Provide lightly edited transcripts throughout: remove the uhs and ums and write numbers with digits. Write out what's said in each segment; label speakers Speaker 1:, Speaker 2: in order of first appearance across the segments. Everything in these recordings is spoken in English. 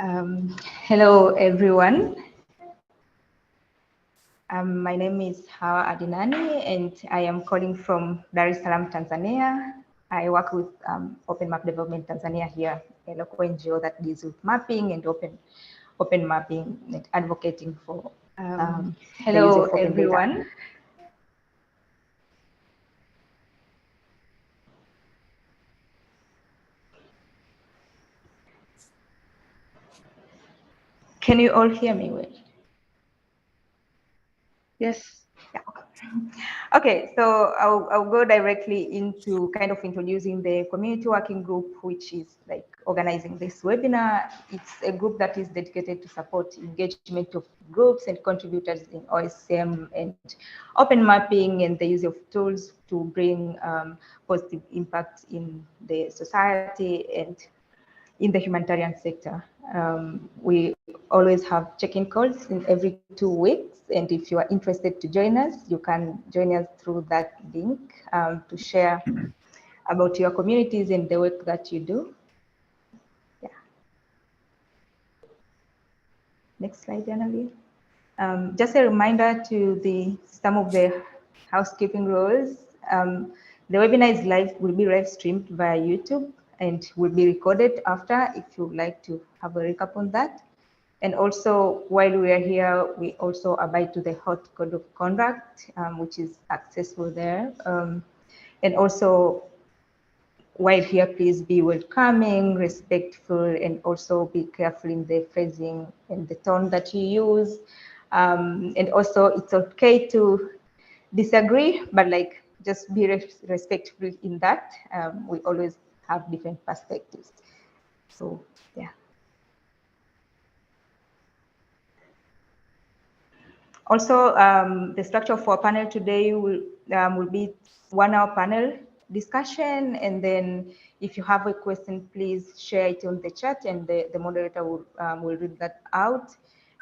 Speaker 1: Hello, everyone. My name is Hawa Adinani, and I am calling from Dar es Salaam, Tanzania. I work with Open Map Development Tanzania here, a local NGO that deals with mapping and open mapping and advocating for the use
Speaker 2: Hello,
Speaker 1: of open
Speaker 2: everyone.
Speaker 1: data. Can you all hear me well?
Speaker 2: Yes.
Speaker 1: Yeah. Okay, so I'll go directly into kind of introducing the community working group, which is like organizing this webinar. It's a group that is dedicated to support engagement of groups and contributors in OSM and open mapping and the use of tools to bring positive impact in the society and in the humanitarian sector. We always have check-in calls in every 2 weeks. And if you are interested to join us, you can join us through that link to share about your communities and the work that you do. Yeah. Next slide, Annalie. Just a reminder to some of the housekeeping rules. The webinar is will be live streamed via YouTube and will be recorded after if you'd like to have a recap on that. And also, while we are here, we also abide to the HOT Code of Conduct, which is accessible there. And also, while here, please be welcoming, respectful, and also be careful in the phrasing and the tone that you use. And also, it's okay to disagree, but like just be respectful in that. We always have different perspectives. So, yeah. Also, the structure for our panel today will be 1 hour panel discussion. And then if you have a question, please share it on the chat and the moderator will read that out.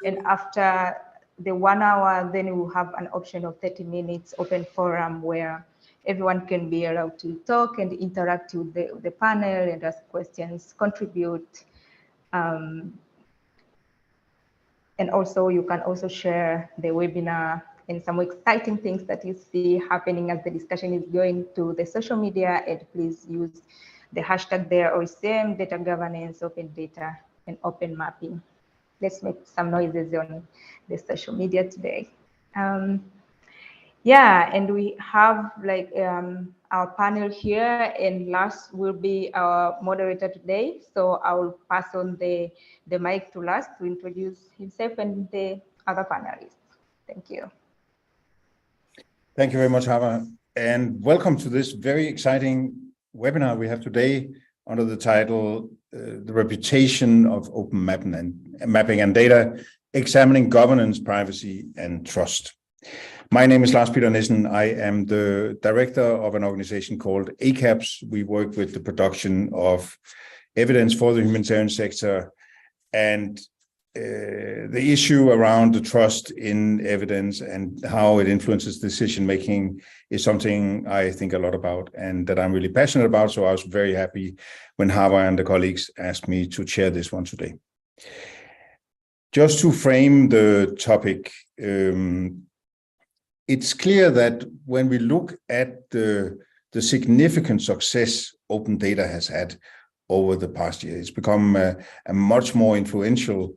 Speaker 1: And after the 1 hour, then we'll have an option of 30 minutes open forum where everyone can be allowed to talk and interact with the panel and ask questions, contribute. And also, you can also share the webinar and some exciting things that you see happening as the discussion is going to the social media. And please use the hashtag there, OSM, data governance, open data, and open mapping. Let's make some noises on the social media today. Yeah, and we have like our panel here, and Lars will be our moderator today. So I will pass on the mic to Lars to introduce himself and the other panelists. Thank you.
Speaker 3: Thank you very much, Hava, and welcome to this very exciting webinar we have today under the title, The Reputation of Open Mapping and Data, Examining Governance, Privacy and Trust. My name is Lars Peter Nissen. I am the director of an organization called ACAPS. We work with the production of evidence for the humanitarian sector, and the issue around the trust in evidence and how it influences decision-making is something I think a lot about and that I'm really passionate about. So I was very happy when Hava and the colleagues asked me to chair this one today. Just to frame the topic, it's clear that when we look at the significant success open data has had over the past year, it's become a much more influential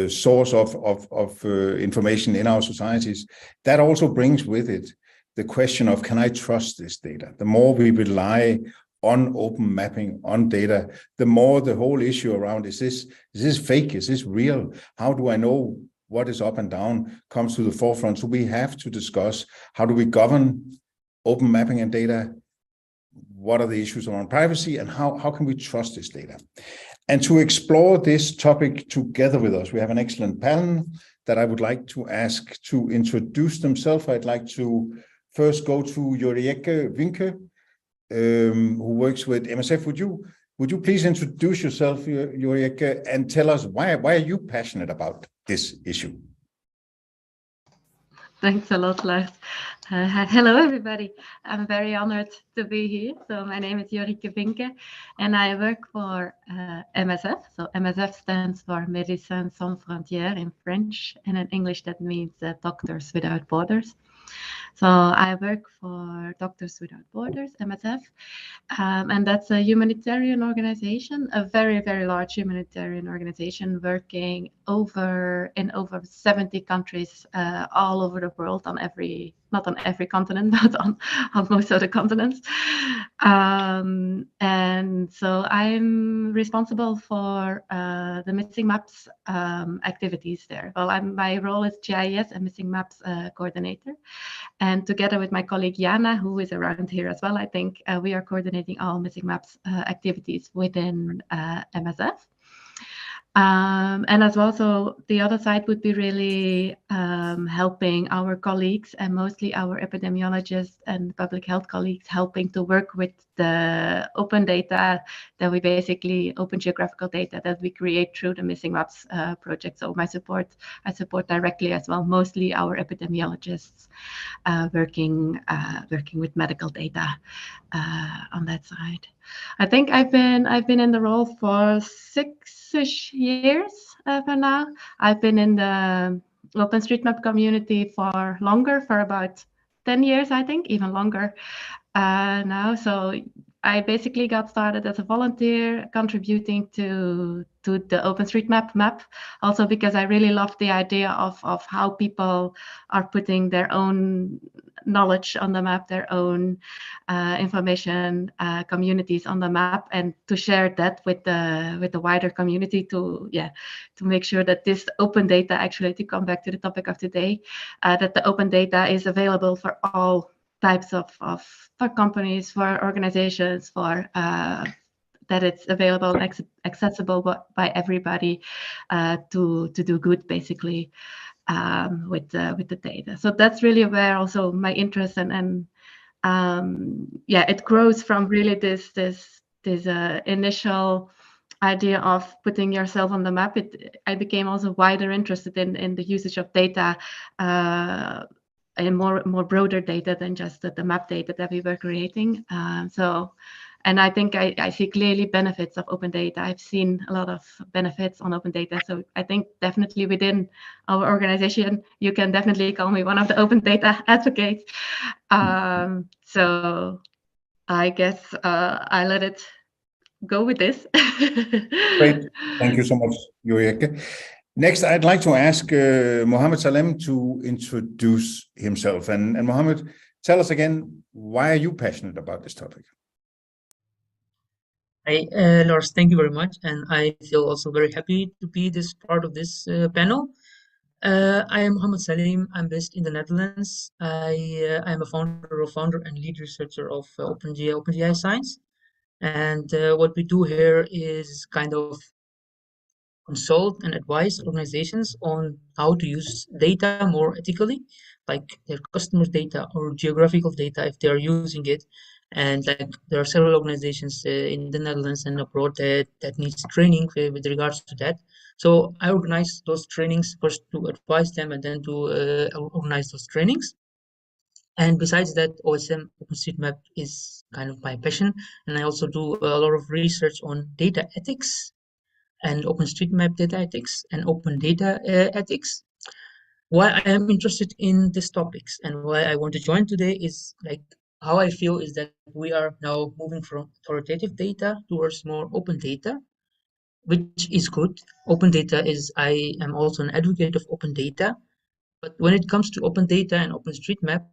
Speaker 3: source of information in our societies. That also brings with it the question of, can I trust this data? The more we rely on open mapping, on data, the more the whole issue around, is this fake? Is this real? How do I know what is up and down comes to the forefront? So we have to discuss, how do we govern open mapping and data? What are the issues around privacy, and how can we trust this data? And to explore this topic together with us, we have an excellent panel that I would like to ask to introduce themselves. I'd like to first go to Ulrike Winke, who works with MSF. Would you please introduce yourself, Ulrike, and tell us why are you passionate about this issue?
Speaker 2: Thanks a lot, Lars. Hello, everybody. I'm very honored to be here. So my name is Jorike Vinke, and I work for MSF. So MSF stands for Médecins Sans Frontières in French, and in English that means Doctors Without Borders. So I work for Doctors Without Borders, MSF, and that's a humanitarian organization, a very, very large humanitarian organization working in over 70 countries all over the world, not on every continent, but on most of the continents. And so I'm responsible for the Missing Maps activities there. Well, my role is GIS and Missing Maps coordinator. And together with my colleague Jana, who is around here as well, I think we are coordinating all Missing Maps activities within MSF. And as well, so the other side would be really helping our colleagues, and mostly our epidemiologists and public health colleagues, helping to work with the open data that we basically, open geographical data that we create through the Missing Maps project. So I support directly as well, mostly our epidemiologists working with medical data on that side. I think I've been in the role for 6-ish years for now. I've been in the OpenStreetMap community for longer, for about 10 years, I think, even longer now. So I basically got started as a volunteer, contributing to the OpenStreetMap map, also because I really love the idea of how people are putting their own knowledge on the map, their own information communities on the map, and to share that with the wider community to make sure that this open data, actually, to come back to the topic of today, that the open data is available for all types of for companies, for organizations, for that it's available and accessible by everybody to do good, basically, with the data. So that's really where also my interest and it grows from really this initial idea of putting yourself on the map. I became also wider interested in the usage of data and more broader data than just the map data that we were creating. And I think I see clearly benefits of open data. I've seen a lot of benefits on open data. So I think definitely within our organization, you can definitely call me one of the open data advocates. So I guess I let it go with this.
Speaker 3: Great. Thank you so much, Jorike. Next, I'd like to ask Mohammed Salem to introduce himself. And Mohammed, tell us again, why are you passionate about this topic?
Speaker 4: Hi, Lars, thank you very much. And I feel also very happy to be this part of this panel. I am Mohammed Salim. I'm based in the Netherlands. I am a founder and lead researcher of OpenGI Science. And what we do here is kind of consult and advise organizations on how to use data more ethically, like their customers' data or geographical data if they are using it. And like there are several organizations in the Netherlands and abroad that needs training with regards to that. So I organize those trainings first to advise them and then to organize those trainings. And besides that, OSM, OpenStreetMap, is kind of my passion. And I also do a lot of research on data ethics and OpenStreetMap data ethics and open data ethics. Why I am interested in these topics and why I want to join today is like how I feel is that we are now moving from authoritative data towards more open data, which is good. Open data is, I am also an advocate of open data, but when it comes to open data and OpenStreetMap,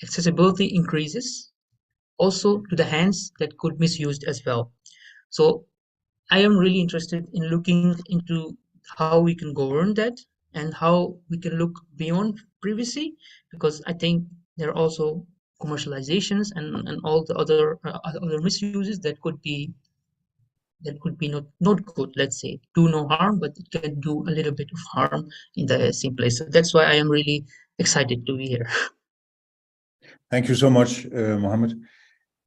Speaker 4: accessibility increases also to the hands that could misuse as well. So I am really interested in looking into how we can govern that and how we can look beyond privacy, because I think there are also commercializations and all the other misuses that could be not good. Let's say do no harm, but it can do a little bit of harm in the same place. So that's why I am really excited to be here.
Speaker 3: Thank you so much, Mohammed.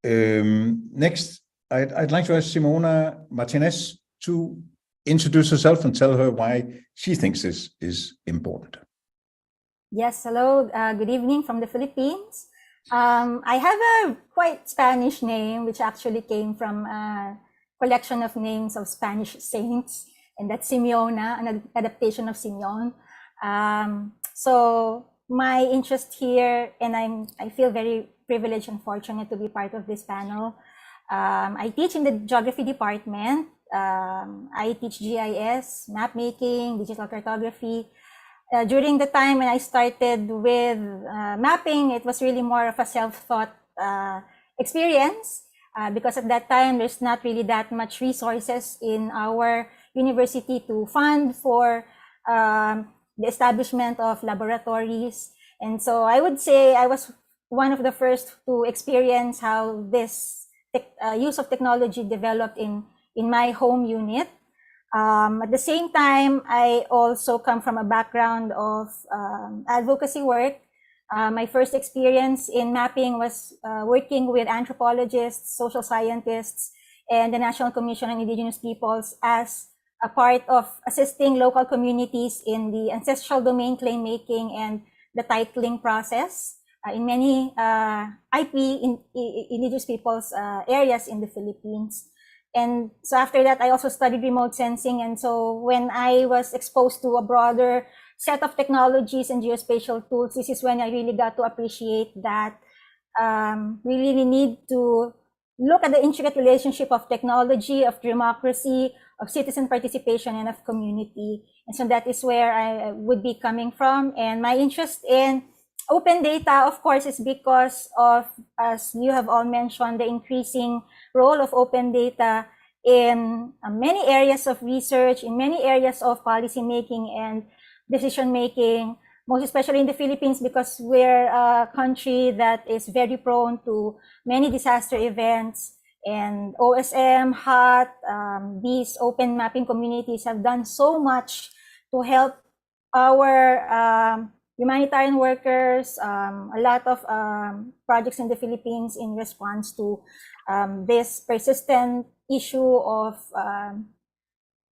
Speaker 3: Next, I'd like to ask Simona Martinez to introduce herself and tell her why she thinks this is important.
Speaker 5: Yes, hello. Good evening from the Philippines. I have a quite Spanish name, which actually came from a collection of names of Spanish saints, and that's Simeona, an adaptation of Simeon. So my interest here, and I feel very privileged and fortunate to be part of this panel. I teach in the geography department. I teach GIS, map making, digital cartography. During the time when I started with mapping, it was really more of a self-taught experience because at that time, there's not really that much resources in our university to fund for the establishment of laboratories. And so I would say I was one of the first to experience how this use of technology developed in my home unit. At the same time, I also come from a background of advocacy work. My first experience in mapping was working with anthropologists, social scientists, and the National Commission on Indigenous Peoples as a part of assisting local communities in the ancestral domain claim making and the titling process in many Indigenous Peoples areas in the Philippines. And so after that, I also studied remote sensing. And so when I was exposed to a broader set of technologies and geospatial tools, this is when I really got to appreciate that we really need to look at the intricate relationship of technology, of democracy, of citizen participation, and of community. And so that is where I would be coming from. And my interest in open data, of course, is because of, as you have all mentioned, the increasing role of open data in many areas of research, in many areas of policy making and decision making, most especially in the Philippines, because we're a country that is very prone to many disaster events. And OSM, HOT, these open mapping communities have done so much to help our humanitarian workers, a lot of projects in the Philippines in response to this persistent issue of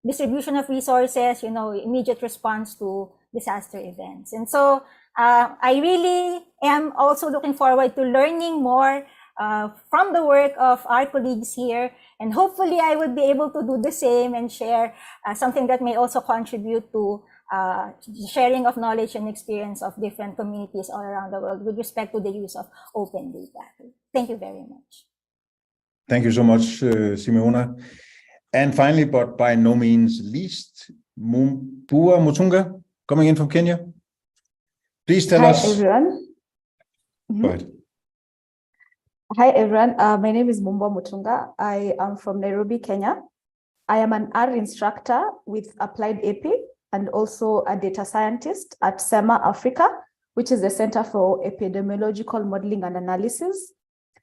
Speaker 5: distribution of resources, immediate response to disaster events. And so I really am also looking forward to learning more from the work of our colleagues here. And hopefully I would be able to do the same and share something that may also contribute to sharing of knowledge and experience of different communities all around the world with respect to the use of open data. Thank you very much.
Speaker 3: Thank you so much, Simeona. And finally, but by no means least, Mumbua Mutunga, coming in from Kenya. Please tell us.
Speaker 1: Hi, everyone.
Speaker 3: Go ahead.
Speaker 1: Hi, everyone. My name is Mumbua Mutunga. I am from Nairobi, Kenya. I am an R instructor with Applied AP and also a data scientist at SEMA Africa, which is the Center for Epidemiological Modeling and Analysis.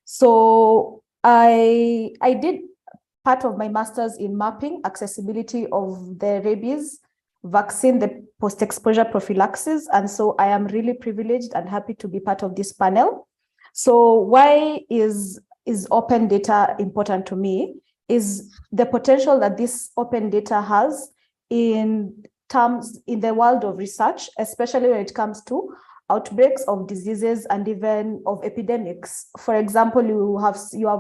Speaker 1: So I did part of my master's in mapping accessibility of the rabies vaccine, the post-exposure prophylaxis. And so I am really privileged and happy to be part of this panel. So why is open data important to me is the potential that this open data has in the world of research, especially when it comes to outbreaks of diseases and even of epidemics. For example, you have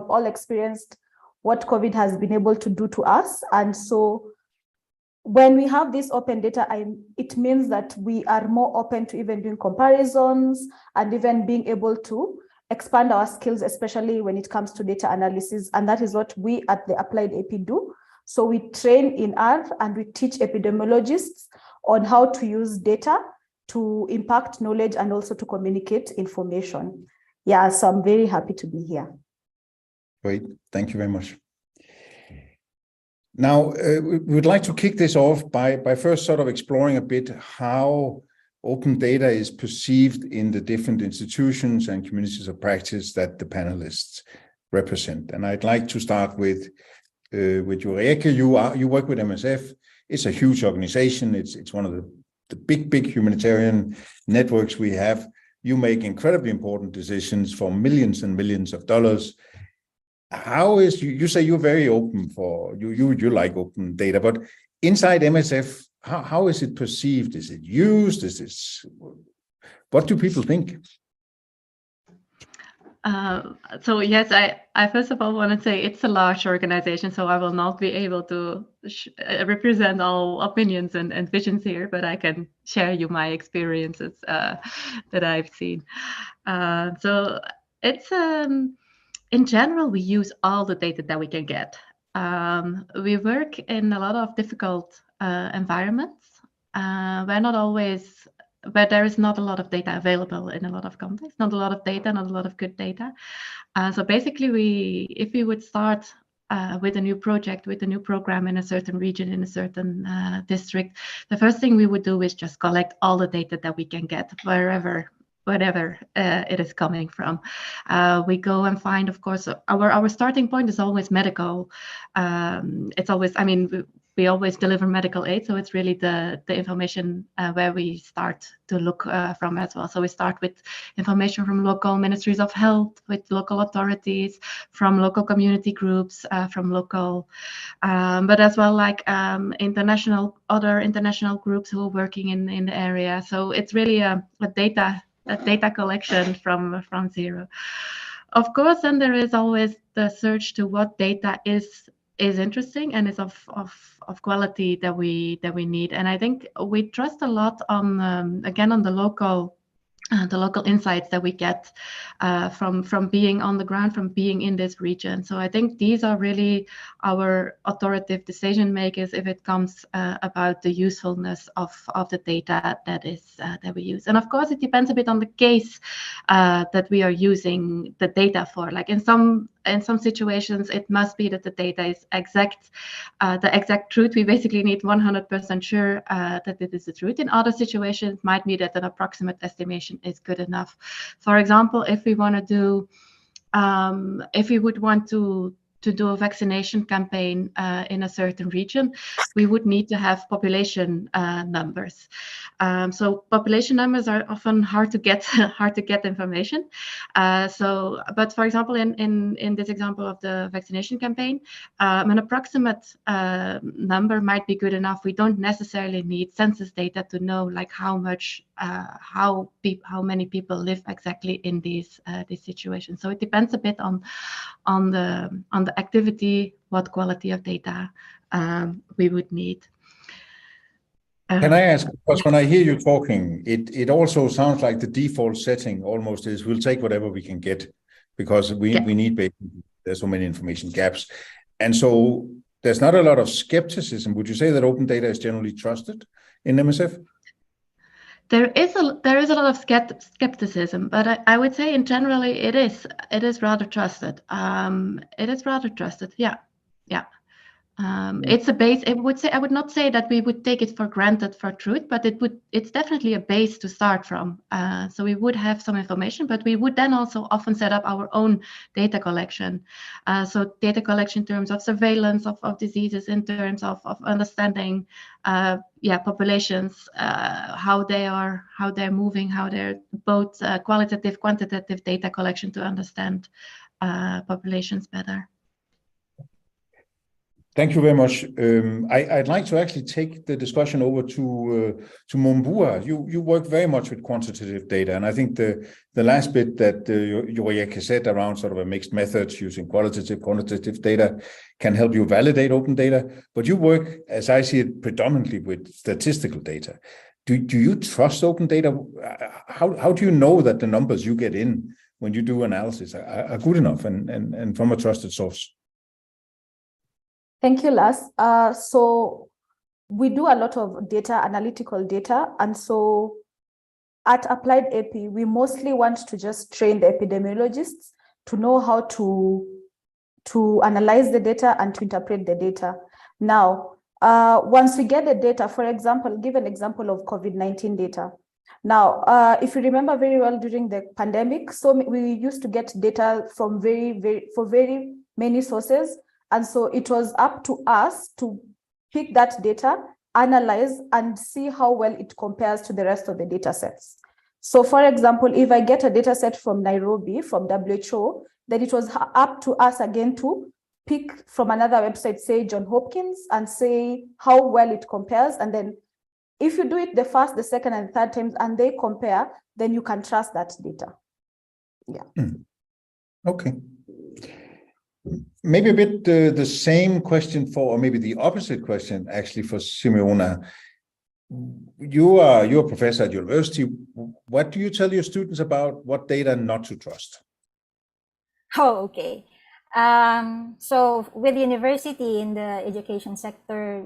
Speaker 1: all experienced what COVID has been able to do to us. And so when we have this open data, it means that we are more open to even doing comparisons and even being able to expand our skills, especially when it comes to data analysis. And that is what we at the Applied AP do. So we train in R and we teach epidemiologists on how to use data to impact knowledge and also to communicate information. Yeah, so I'm very happy to be here.
Speaker 3: Great, thank you very much. Now, we would like to kick this off by first sort of exploring a bit how open data is perceived in the different institutions and communities of practice that the panelists represent. And I'd like to start with Ulrike. You work with MSF. It's a huge organization. It's one of the big humanitarian networks we have. You make incredibly important decisions for millions and millions of dollars. How is you say you're very open for you like open data, but inside MSF, how is it perceived? Is it used? What do people think?
Speaker 2: So yes, I first of all want to say it's a large organization, so I will not be able to represent all opinions and visions here, but I can share you my experiences that I've seen. So it's in general, we use all the data that we can get. We work in a lot of difficult environments where there is not a lot of data available in a lot of contexts, not a lot of data, not a lot of good data. So basically, if we would start with a new project, with a new program in a certain region, in a certain district, the first thing we would do is just collect all the data that we can get wherever it is coming from. We go and find, of course, our starting point is always medical. It's always, I mean, we always deliver medical aid, so it's really the information where we start to look from as well. So we start with information from local ministries of health, with local authorities, from local community groups, from local, but as well like other international groups who are working in the area. So it's really a data collection from zero. Of course, then there is always the search to what data is interesting and is of quality that we need. And I think we trust a lot on again on the local insights that we get from being on the ground, from being in this region. So I think these are really our authoritative decision makers if it comes about the usefulness of the data that we use. And of course, it depends a bit on the case that we are using the data for. Like in some situations, it must be that the data is the exact truth. We basically need 100% sure that it is the truth. In other situations, it might be that an approximate estimation is good enough. For example, if we want to do, if we would want to do a vaccination campaign in a certain region, we would need to have population numbers. So population numbers are often hard to get information. But for example, in this example of the vaccination campaign, an approximate number might be good enough. We don't necessarily need census data to know like how many people live exactly in these situations. So it depends a bit on the activity, what quality of data we would need.
Speaker 3: Can I ask, because when I hear you talking, it also sounds like the default setting almost is we'll take whatever we can get because we need basically, there's so many information gaps. And so there's not a lot of skepticism. Would you say that open data is generally trusted in MSF?
Speaker 2: There is a lot of skepticism, but I would say in generally it is rather trusted. It is rather trusted. Yeah. It's a base. I would not say that we would take it for granted for truth, but it's definitely a base to start from. So we would have some information, but we would then also often set up our own data collection. So data collection in terms of surveillance of diseases, in terms of understanding populations, how they're moving, how they're both qualitative, quantitative data collection to understand populations better.
Speaker 3: Thank you very much. I'd like to actually take the discussion over to Mumbua. You work very much with quantitative data, and I think the last bit that Joyeke said around sort of a mixed methods using quantitative data can help you validate open data. But you work, as I see it, predominantly with statistical data. Do you trust open data? How do you know that the numbers you get in when you do analysis are good enough and from a trusted source?
Speaker 6: Thank you, Lars. So we do a lot of analytical data. And so at Applied AP, we mostly want to just train the epidemiologists to know how to analyze the data and to interpret the data. Now, once we get the data, for example, give an example of COVID-19 data. Now, if you remember very well during the pandemic, so we used to get data from very many sources. And so it was up to us to pick that data, analyze, and see how well it compares to the rest of the data sets. So for example, if I get a data set from Nairobi, from WHO, then it was up to us again to pick from another website, say Johns Hopkins, and say how well it compares, and then If you do it the first, the second, and third times, and they compare, then you can trust that data. Yeah.
Speaker 3: Okay. Maybe a bit the same question for, or maybe the opposite question actually for Simeona. You are a professor at university. What do you tell your students about what data not to trust?
Speaker 5: Oh, okay. So with university in the education sector,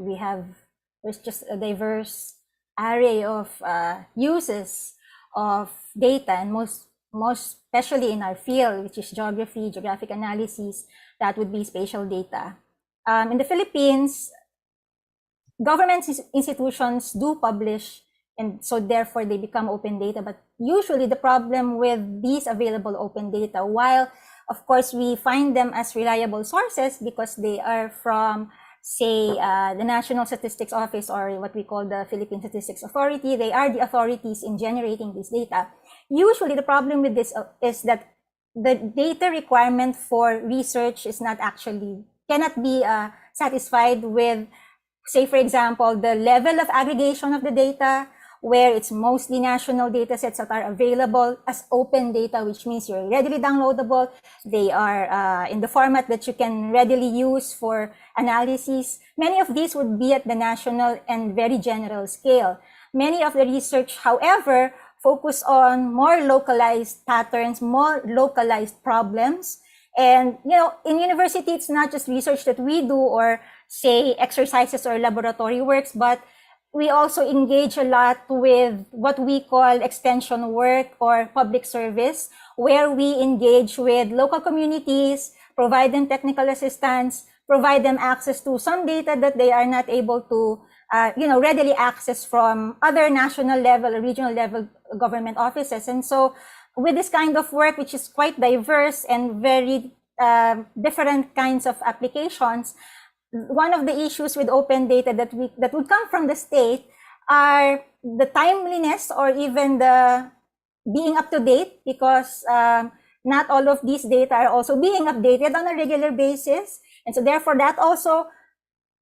Speaker 5: there's just a diverse array of uses of data, and most especially in our field, which is geographic analysis, that would be spatial data. In the Philippines, government institutions do publish, and so therefore they become open data. But usually the problem with these available open data, while of course we find them as reliable sources because they are from, say, the National Statistics Office, or what we call the Philippine Statistics Authority, they are the authorities in generating this data. Usually the problem with this is that the data requirement for research is cannot be satisfied with, say, for example, the level of aggregation of the data, where it's mostly national data sets that are available as open data, which means you're readily downloadable. They are in the format that you can readily use for analysis. Many of these would be at the national and very general scale. Many of the research, however, focus on more localized patterns, more localized problems. And, in university, it's not just research that we do, or say exercises or laboratory works, but we also engage a lot with what we call extension work or public service, where we engage with local communities, provide them technical assistance, provide them access to some data that they are not able to, readily access from other national level or regional level government offices. And so with this kind of work, which is quite diverse and very different kinds of applications, one of the issues with open data that would come from the state are the timeliness, or even the being up to date, because not all of these data are also being updated on a regular basis. And so therefore that also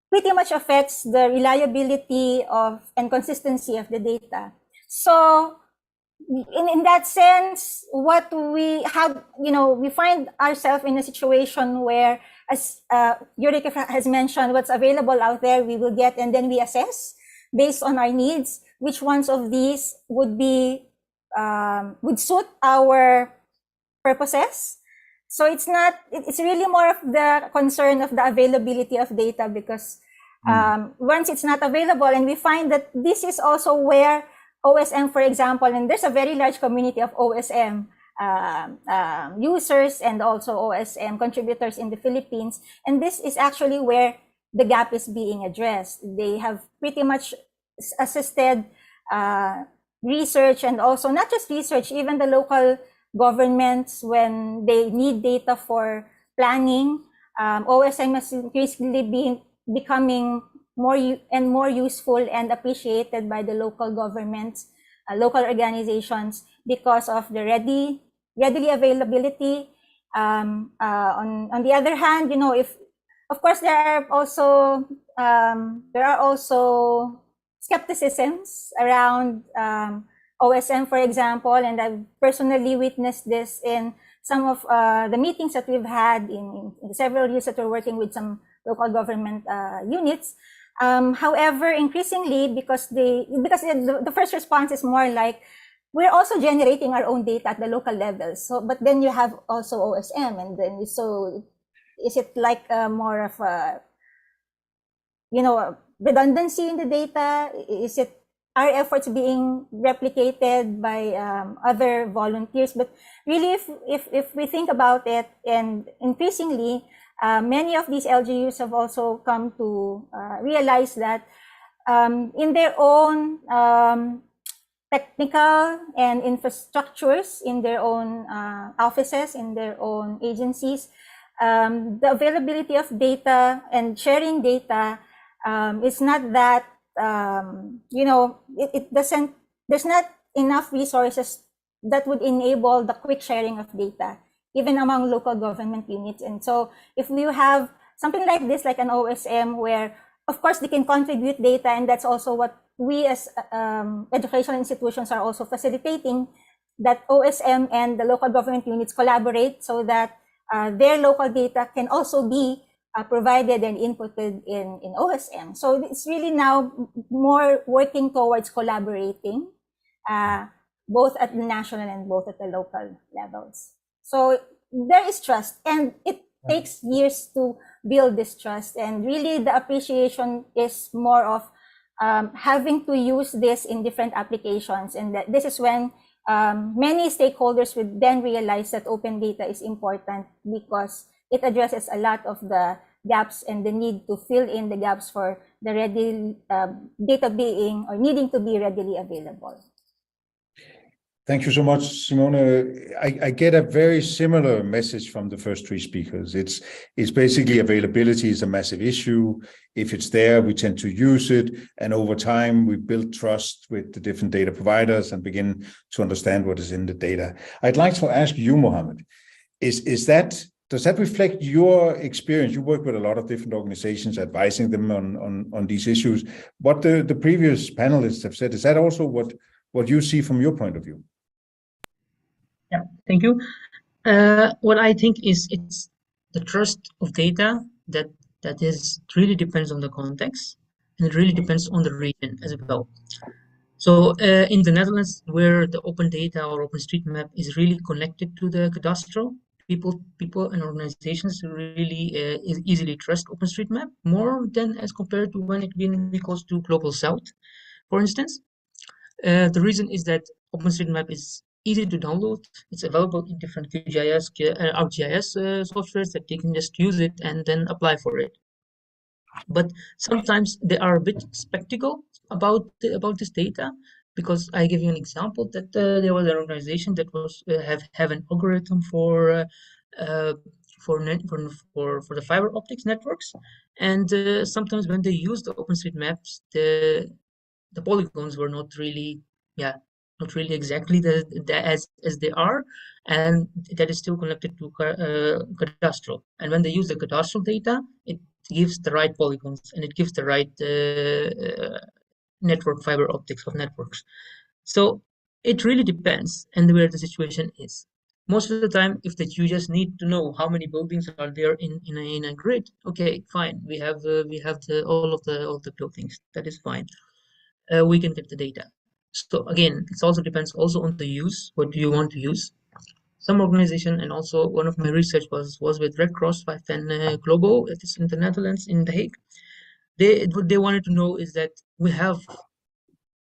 Speaker 5: pretty much affects the reliability of and consistency of the data. So in that sense, what we have, we find ourselves in a situation where, as Eureka has mentioned, what's available out there we will get, and then we assess based on our needs which ones of these would suit our purposes. So it's really more of the concern of the availability of data, because once it's not available, and we find that this is also where OSM, for example, and there's a very large community of OSM users and also OSM contributors in the Philippines. And this is actually where the gap is being addressed. They have pretty much assisted research, and also not just research, even the local governments when they need data for planning. OSM is increasingly becoming more and more useful and appreciated by the local governments, local organizations, because of the readily availability. On the other hand, if, of course, there are also skepticisms around OSM, for example, and I've personally witnessed this in some of the meetings that we've had in several years that we're working with some local government units. However, increasingly, because the first response is more like, we're also generating our own data at the local level. So, but then you have also OSM, and then so is it like more of a, redundancy in the data? Is it our efforts being replicated by other volunteers? But really, if we think about it, and increasingly, many of these LGUs have also come to realize that in their own technical and infrastructures, in their own offices, in their own agencies, the availability of data and sharing data is not that, it doesn't, there's not enough resources that would enable the quick sharing of data, even among local government units. And so if you have something like this, like an OSM, where of course they can contribute data, and that's also what we as educational institutions are also facilitating that OSM and the local government units collaborate so that their local data can also be provided and inputted in OSM. So it's really now more working towards collaborating, both at the national and both at the local levels. So there is trust, and it takes years to build this trust. And really the appreciation is more of having to use this in different applications. And that this is when many stakeholders would then realize that open data is important because it addresses a lot of the gaps and the need to fill in the gaps for the ready data being or needing to be readily available.
Speaker 3: Thank you so much, Simone. I get a very similar message from the first three speakers. It's basically availability is a massive issue. If it's there, we tend to use it. And over time, we build trust with the different data providers and begin to understand what is in the data. I'd like to ask you, Mohammed, does that reflect your experience? You work with a lot of different organizations, advising them on these issues. What the previous panelists have said, is that also what you see from your point of view?
Speaker 4: Yeah, thank you. What I think is it's the trust of data that really depends on the context, and it really depends on the region as well. So in the Netherlands, where the open data or OpenStreetMap is really connected to the cadastral, people and organizations really easily trust OpenStreetMap more than as compared to when it goes to Global South, for instance. The reason is that OpenStreetMap is easy to download. It's available in different QGIS, ArcGIS softwares that they can just use it and then apply for it. But sometimes they are a bit skeptical about this data, because I give you an example that there was an organization that was have an algorithm for the fiber optics networks, and sometimes when they use the OpenStreetMaps, the polygons were not really exactly as they are, and that is still connected to cadastral. And when they use the cadastral data, it gives the right polygons and it gives the right network fiber optics of networks. So it really depends and where the situation is. Most of the time, if that you just need to know how many buildings are there in a grid, okay, fine. We have all of the buildings. That is fine. We can get the data. So again, it also depends also on the use. What do you want to use? Some organization, and also one of my research was with Red Cross 510 Global. It is in the Netherlands, in The Hague. What they wanted to know is that we have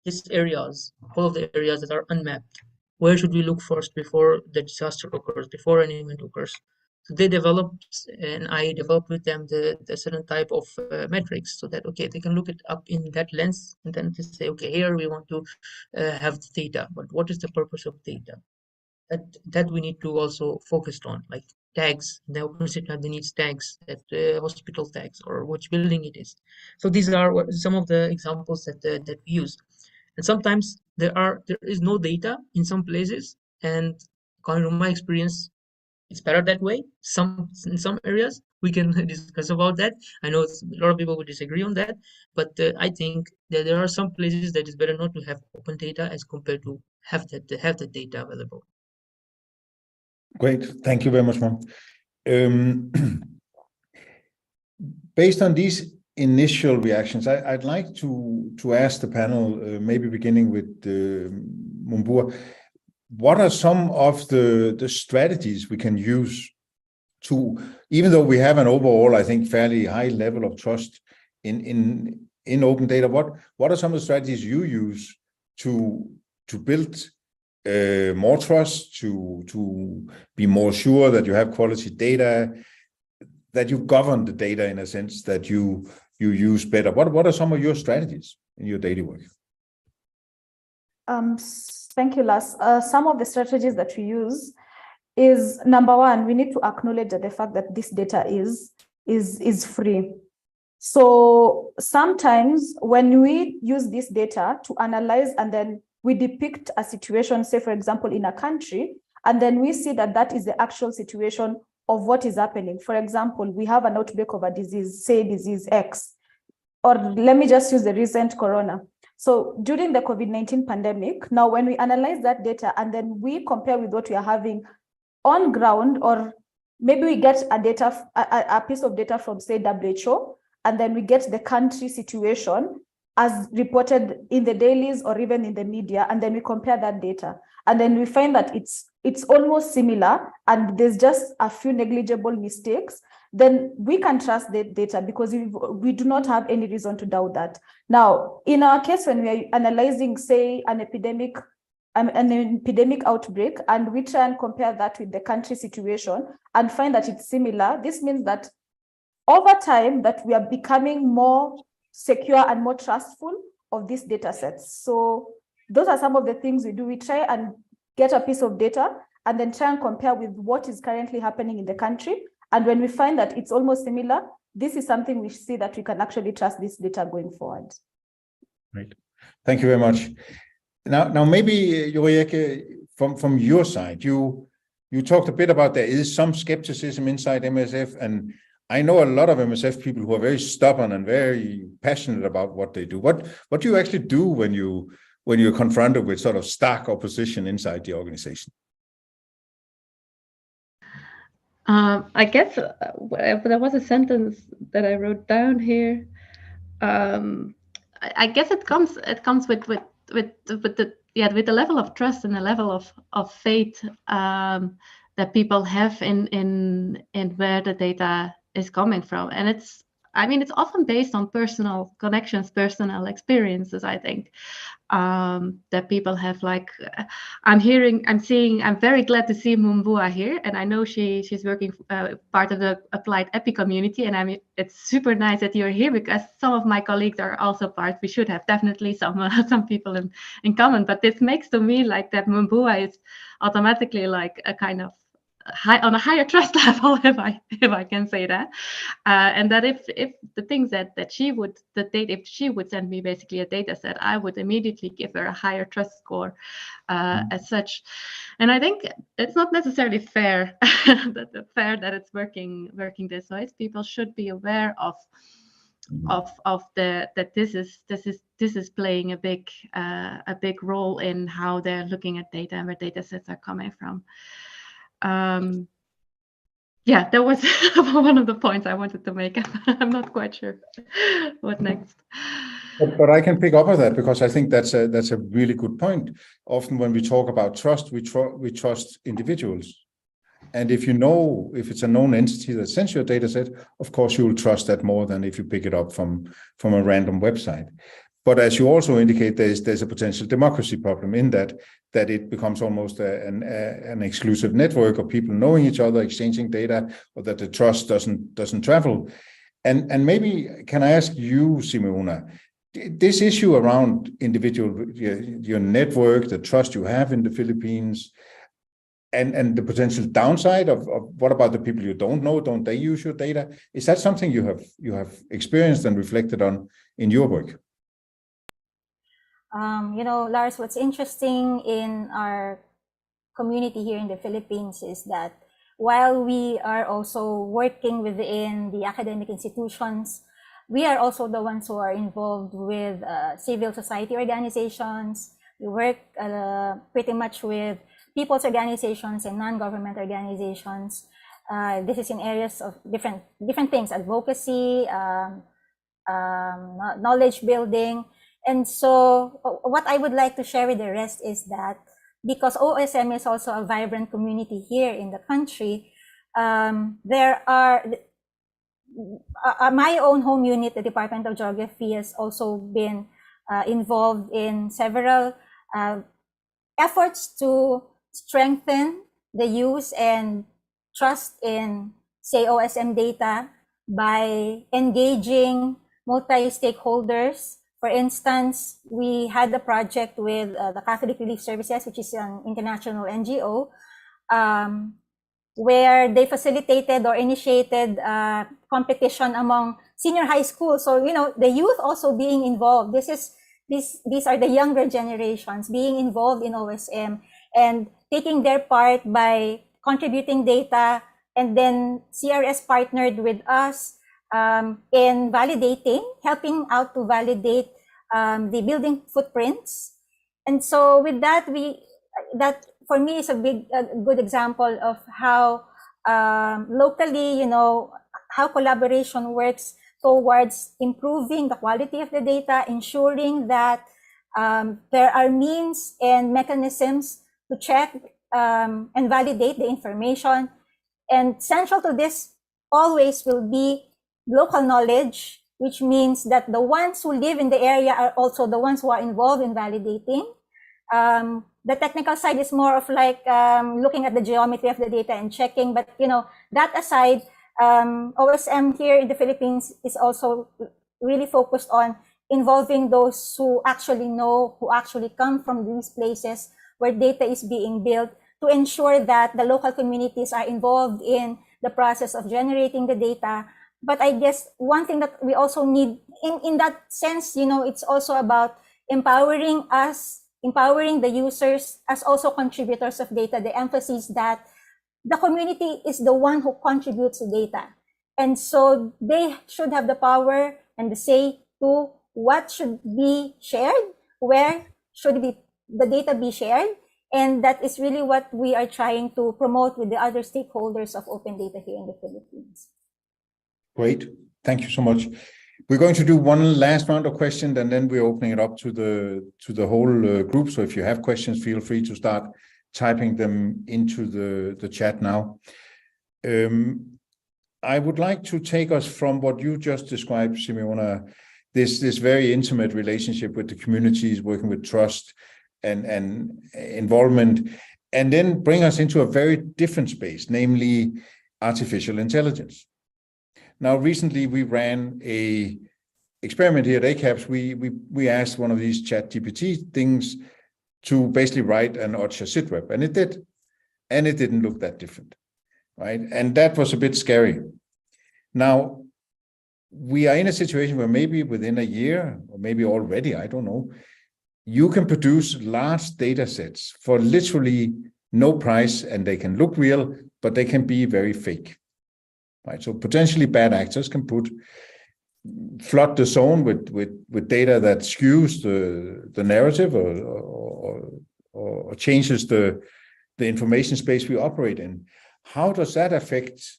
Speaker 4: these areas, all of the areas that are unmapped. Where should we look first before the disaster occurs, before an event occurs? So they developed, and I developed with them the certain type of metrics, so that, okay, they can look it up in that lens, and then to say, okay, here we want to have the data, but what is the purpose of data? That we need to also focus on, like tags. The OpenStreetMap needs tags, that hospital tags, or which building it is. So these are some of the examples that we use. And sometimes there is no data in some places, and according to my experience, it's better that way. In some areas we can discuss about that. I know a lot of people would disagree on that, but I think that there are some places that it's better not to have open data as compared to have the data available.
Speaker 3: Great, thank you very much, Mom. Based on these initial reactions, I'd like to ask the panel, maybe beginning with Mumbua, what are some of the strategies we can use to, even though we have an overall, I think, fairly high level of trust in open data, what are some of the strategies you use to build more trust, to be more sure that you have quality data, that you govern the data in a sense, that you use better? What are some of your strategies in your daily work?
Speaker 6: Thank you, Lars. Some of the strategies that we use is, number one, we need to acknowledge that the fact that this data is free. So sometimes when we use this data to analyze and then we depict a situation, say, for example, in a country, and then we see that that is the actual situation of what is happening. For example, we have an outbreak of a disease, say disease X, or let me just use the recent corona. So during the COVID-19 pandemic, now when we analyze that data and then we compare with what we are having on ground, or maybe we get a piece of data from, say, WHO, and then we get the country situation as reported in the dailies or even in the media, and then we compare that data. And then we find that it's almost similar and there's just a few negligible mistakes, then we can trust the data because we do not have any reason to doubt that. Now, in our case, when we are analyzing, say, an epidemic outbreak, and we try and compare that with the country situation and find that it's similar, this means that over time that we are becoming more secure and more trustful of these data sets. So those are some of the things we do. We try and get a piece of data and then try and compare with what is currently happening in the country. And when we find that it's almost similar, this is something we see that we can actually trust this data going forward.
Speaker 3: Right. Thank you very much. Now maybe, Yorieke, from your side, you talked a bit about there is some skepticism inside MSF, and I know a lot of MSF people who are very stubborn and very passionate about what they do. What do you actually do when you're confronted with sort of stark opposition inside the organization?
Speaker 2: I guess there was a sentence that I wrote down here. I guess it comes with the level of trust and the level of faith that people have in where the data is coming from, and it's often based on personal connections, personal experiences. I think that people have, like, I'm very glad to see Mumbua here, and I know she's working part of the applied epi community, and it's super nice that you're here because some of my colleagues are also part. We should have definitely some people in common, but this makes to me like that Mumbua is automatically like a kind of on a higher trust level, if I can say that, and that if the things that she would if she would send me basically a data set, I would immediately give her a higher trust score as such. And I think it's not necessarily fair that it's working this way. People should be aware of that this is playing a big role in how they're looking at data and where data sets are coming from. Yeah, that was one of the points I wanted to make. I'm not quite sure what next.
Speaker 3: But I can pick up on that because I think that's a really good point. Often when we talk about trust, we trust individuals. And if it's a known entity that sends you a data set, of course you will trust that more than if you pick it up from a random website. But as you also indicate, there's a potential democracy problem in that it becomes almost an exclusive network of people knowing each other, exchanging data, or that the trust doesn't travel. And maybe can I ask you, Simona, this issue around your network, the trust you have in the Philippines, and the potential downside of what about the people you don't know? Don't they use your data? Is that something you have experienced and reflected on in your work?
Speaker 5: Lars, what's interesting in our community here in the Philippines is that while we are also working within the academic institutions, we are also the ones who are involved with civil society organizations. We work pretty much with people's organizations and non-government organizations. This is in areas of different things: advocacy, knowledge building. And so what I would like to share with the rest is that because OSM is also a vibrant community here in the country, there are my own home unit, the Department of Geography, has also been involved in several efforts to strengthen the use and trust in, say, OSM data by engaging multi-stakeholders. For instance, we had a project with the Catholic Relief Services, which is an international NGO, where they facilitated or initiated competition among senior high schools. So, the youth also being involved. These are the younger generations being involved in OSM and taking their part by contributing data, and then CRS partnered with us in helping out to validate the building footprints. And so with that, that for me is a good example of how locally, how collaboration works towards improving the quality of the data, ensuring that there are means and mechanisms to check and validate the information. And central to this always will be local knowledge, which means that the ones who live in the area are also the ones who are involved in validating. The technical side is more of like looking at the geometry of the data and checking, but that aside, OSM here in the Philippines is also really focused on involving those who actually know, who actually come from these places where data is being built, to ensure that the local communities are involved in the process of generating the data. But I guess one thing that we also need in that sense, it's also about empowering the users as also contributors of data. The emphasis that the community is the one who contributes the data. And so they should have the power and the say to what should be shared, where should the data be shared. And that is really what we are trying to promote with the other stakeholders of open data here in the Philippines.
Speaker 3: Great. Thank you so much. We're going to do one last round of questions, and then we're opening it up to the whole group. So if you have questions, feel free to start typing them into the chat now. I would like to take us from what you just described, Simeona, this very intimate relationship with the communities, working with trust and involvement, and then bring us into a very different space, namely artificial intelligence. Now, recently we ran a experiment here at ACAPS. We asked one of these ChatGPT things to basically write an ODSHA sitrep, and it did, and it didn't look that different, right? And that was a bit scary. Now, we are in a situation where maybe within a year, or maybe already, I don't know, you can produce large data sets for literally no price, and they can look real, but they can be very fake, right? So potentially bad actors can flood the zone with data that skews the narrative or changes the information space we operate in. How does that affect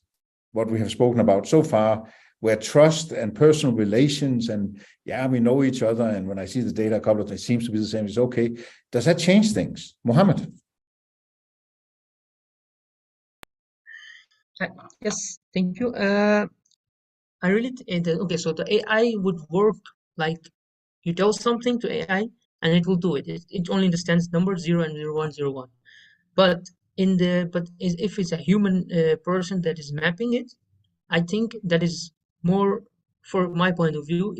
Speaker 3: what we have spoken about so far, where trust and personal relations and we know each other, and when I see the data a couple of times, it seems to be the same, it's okay. Does that change things? Mohammed?
Speaker 4: Yes, thank you. I really okay. So the AI would work like you tell something to AI and it will do it. It only understands numbers 0 and 0, 1, 0, 1. But if it's a human person that is mapping it, I think that is more, for my point of view,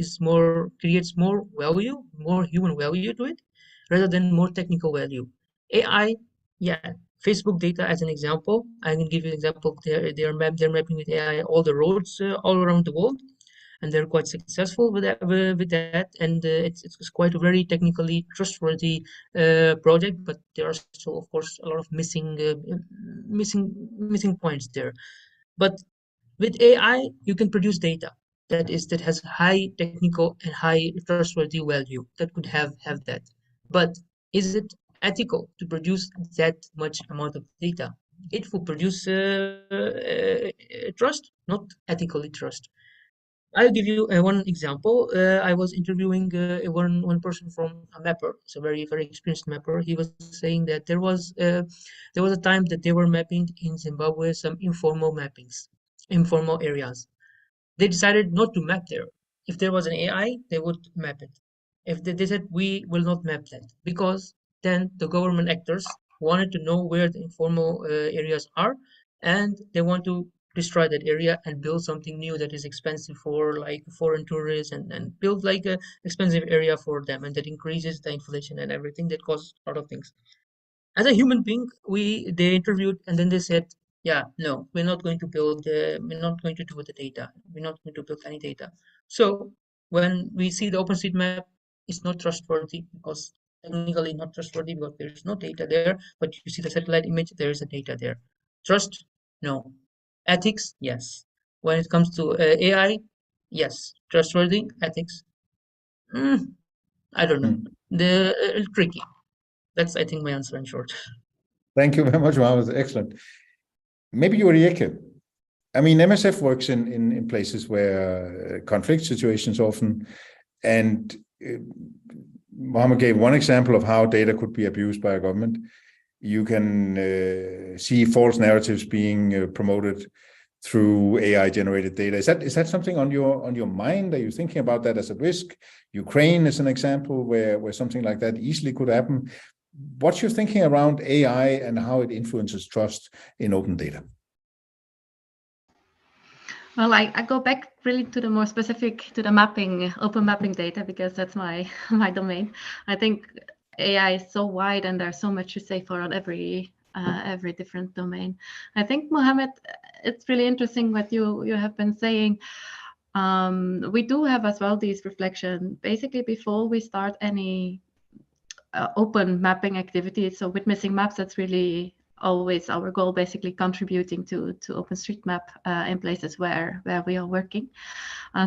Speaker 4: creates more value, more human value to it, rather than more technical value. AI, Facebook data as an example. I can give you an example. They're mapping with AI all the roads all around the world, and they're quite successful with that. And it's quite a very technically trustworthy project, but there are still, of course, a lot of missing points there. But with AI, you can produce data that has high technical and high trustworthy value that could have that. But is it ethical to produce that much amount of data? It will produce trust, not ethically trust. I'll give you one example. I was interviewing one person from a mapper. It's a very, very experienced mapper. He was saying that there was a time that they were mapping in Zimbabwe some informal mappings, informal areas. They decided not to map there. If there was an AI, they would map it. If they said we will not map that, because then the government actors wanted to know where the informal areas are, and they want to destroy that area and build something new that is expensive for like foreign tourists, and build like a expensive area for them, and that increases the inflation and everything, that causes a lot of things. As a human being, they interviewed, and then they said, no, we're not going to do with the data. We're not going to build any data. So when we see the OpenStreetMap, it's not trustworthy, because technically not trustworthy, because there's no data there, but you see the satellite image, there is a data there. Trust? No. Ethics? Yes. When it comes to AI, yes. Trustworthy? Ethics? I don't know. The tricky. That's, I think, my answer in short.
Speaker 3: Thank you very much, Mohammed. Excellent. Maybe you, Rieke. I mean, MSF works in places where conflict situations often, and Mohammed gave one example of how data could be abused by a government. You can see false narratives being promoted through AI-generated data. Is that something on your mind? Are you thinking about that as a risk? Ukraine is an example where something like that easily could happen. What's your thinking around AI and how it influences trust in open data?
Speaker 2: Well, I go back really to the more specific, to the mapping, open mapping data, because that's my domain. I think AI is so wide and there's so much to say for on every different domain. I think, Mohammed, it's really interesting what you have been saying. We do have as well these reflections, basically before we start any open mapping activities. So with missing maps, that's really always our goal, basically contributing to OpenStreetMap in places where we are working.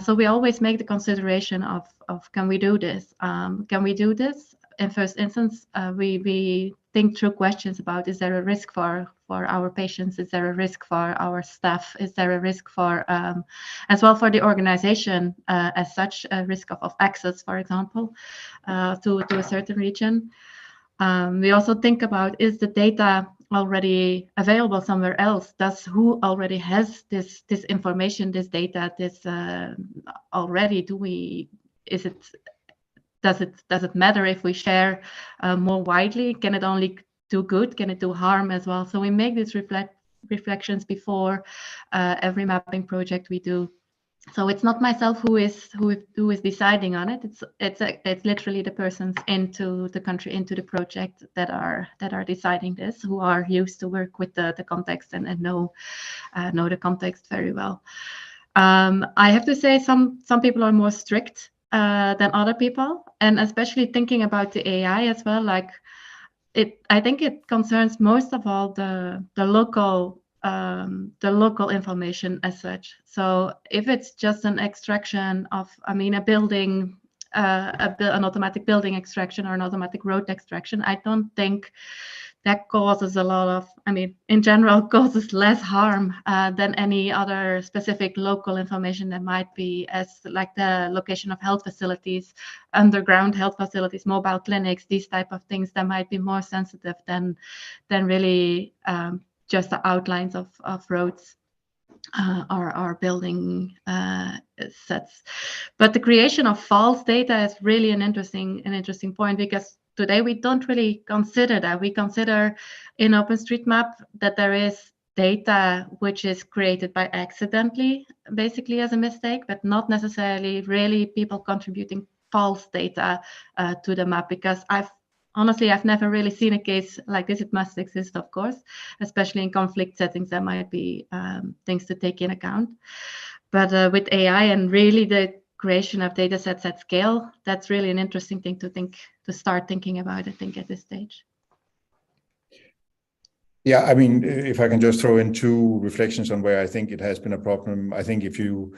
Speaker 2: So we always make the consideration of can we do this? Can we do this? In first instance, we think through questions about, is there a risk for our patients? Is there a risk for our staff? Is there a risk for, as well for the organization as such, a risk of access, for example, to a certain region? We also think about, is the data already available somewhere else? Who already has this information, this data, this already? Does it matter if we share more widely? Can it only do good? Can it do harm as well? So we make these reflections before every mapping project we do. So it's not myself who is deciding on it. It's literally the persons into the country, into the project that are deciding this, who are used to work with the context and know the context very well. I have to say some people are more strict than other people, and especially thinking about the AI as well. Like I think it concerns most of all the local information as such. So if it's just an extraction of, a building, an automatic building extraction or an automatic road extraction, I don't think that causes a lot of, in general, causes less harm than any other specific local information that might be, as like the location of health facilities, underground health facilities, mobile clinics, these type of things that might be more sensitive than really just the outlines of roads or building sets. But the creation of false data is really an interesting point, because today we don't really consider that. We consider in OpenStreetMap that there is data which is created by accidentally, basically as a mistake, but not necessarily really people contributing false data to the map, because Honestly, I've never really seen a case like this. It must exist, of course, especially in conflict settings. There might be things to take in account. But with AI and really the creation of data sets at scale, that's really an interesting thing to start thinking about, I think, at this stage.
Speaker 3: Yeah, if I can just throw in two reflections on where I think it has been a problem. I think if you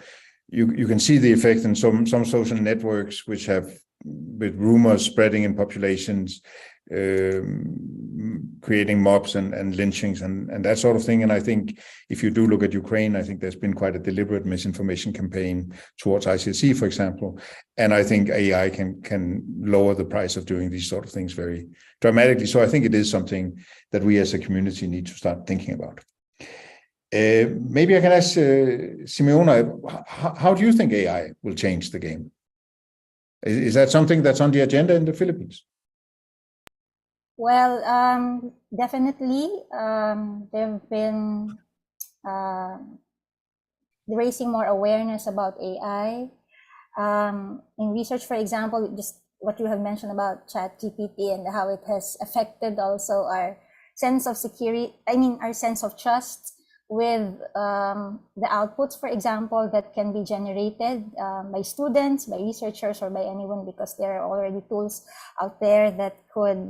Speaker 3: can see the effect in some social networks which have, with rumors spreading in populations, creating mobs and lynchings and that sort of thing. And I think if you do look at Ukraine, I think there's been quite a deliberate misinformation campaign towards ICC, for example. And I think AI can lower the price of doing these sort of things very dramatically. So I think it is something that we as a community need to start thinking about. Maybe I can ask Simeona, how do you think AI will change the game? Is that something that's on the agenda in the Philippines?
Speaker 5: Well, definitely, there have been raising more awareness about AI. In research, for example, just what you have mentioned about ChatGPT and how it has affected also our sense of security, our sense of trust with the outputs, for example, that can be generated by students, by researchers, or by anyone, because there are already tools out there that could,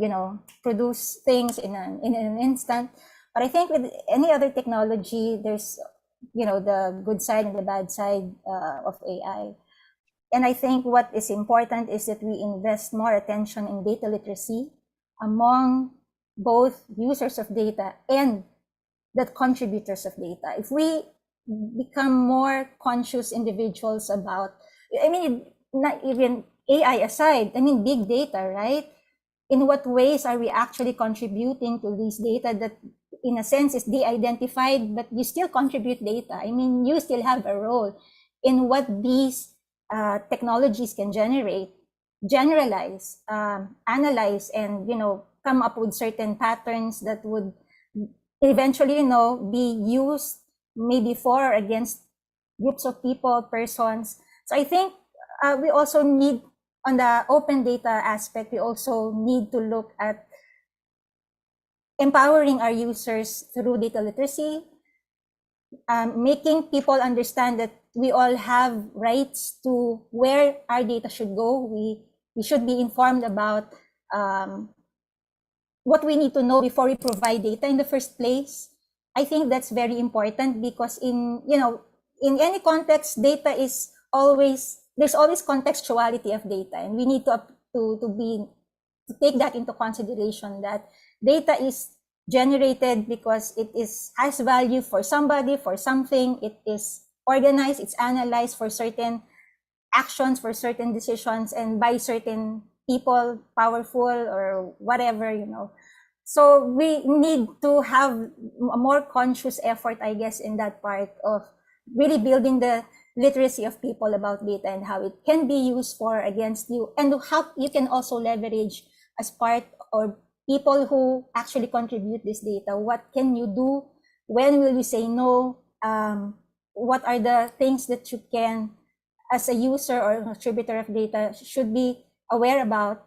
Speaker 5: produce things in an instant. But I think with any other technology, there's, the good side and the bad side of AI. And I think what is important is that we invest more attention in data literacy among both users of data and the contributors of data. If we become more conscious individuals about, I mean, not even AI aside, I mean, big data, right? In what ways are we actually contributing to this data that in a sense is de-identified, but you still contribute data? I mean, you still have a role in what these technologies can generate, generalize, analyze, and, you know, come up with certain patterns that would eventually, you know, be used maybe for or against groups of people, persons. So I think we also need, on the open data aspect, we also need to look at empowering our users through data literacy, making people understand that we all have rights to where our data should go. We should be informed about what we need to know before we provide data in the first place. I think that's very important because in, you know, in any context, data is always, there's always contextuality of data, and we need to take that into consideration, that data is generated because it has value for somebody, for something. It is organized, it's analyzed for certain actions, for certain decisions, and by certain people, powerful or whatever, you know. So we need to have a more conscious effort, I guess, in that part of really building the literacy of people about data and how it can be used for, against you, and how you can also leverage as part or people who actually contribute this data. What can you do? When will you say no? What are the things that you can, as a user or a contributor of data, should be aware about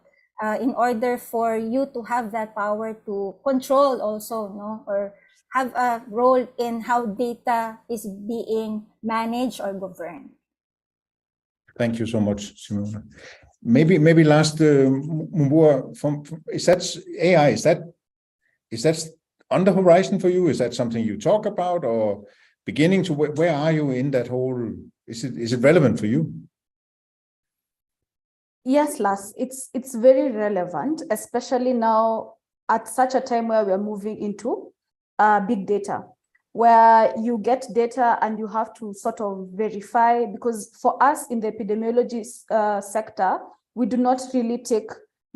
Speaker 5: in order for you to have that power to control also, no, or have a role in how data is being managed or governed.
Speaker 3: Thank you so much, Simona. Maybe last, Mumbua, from is that AI? Is that on the horizon for you? Is that something you talk about, or beginning to? Where are you in that whole? Is it relevant for you?
Speaker 6: Yes, Lars, it's very relevant, especially now at such a time where we are moving into big data, where you get data and you have to sort of verify, because for us in the epidemiology sector, we do not really take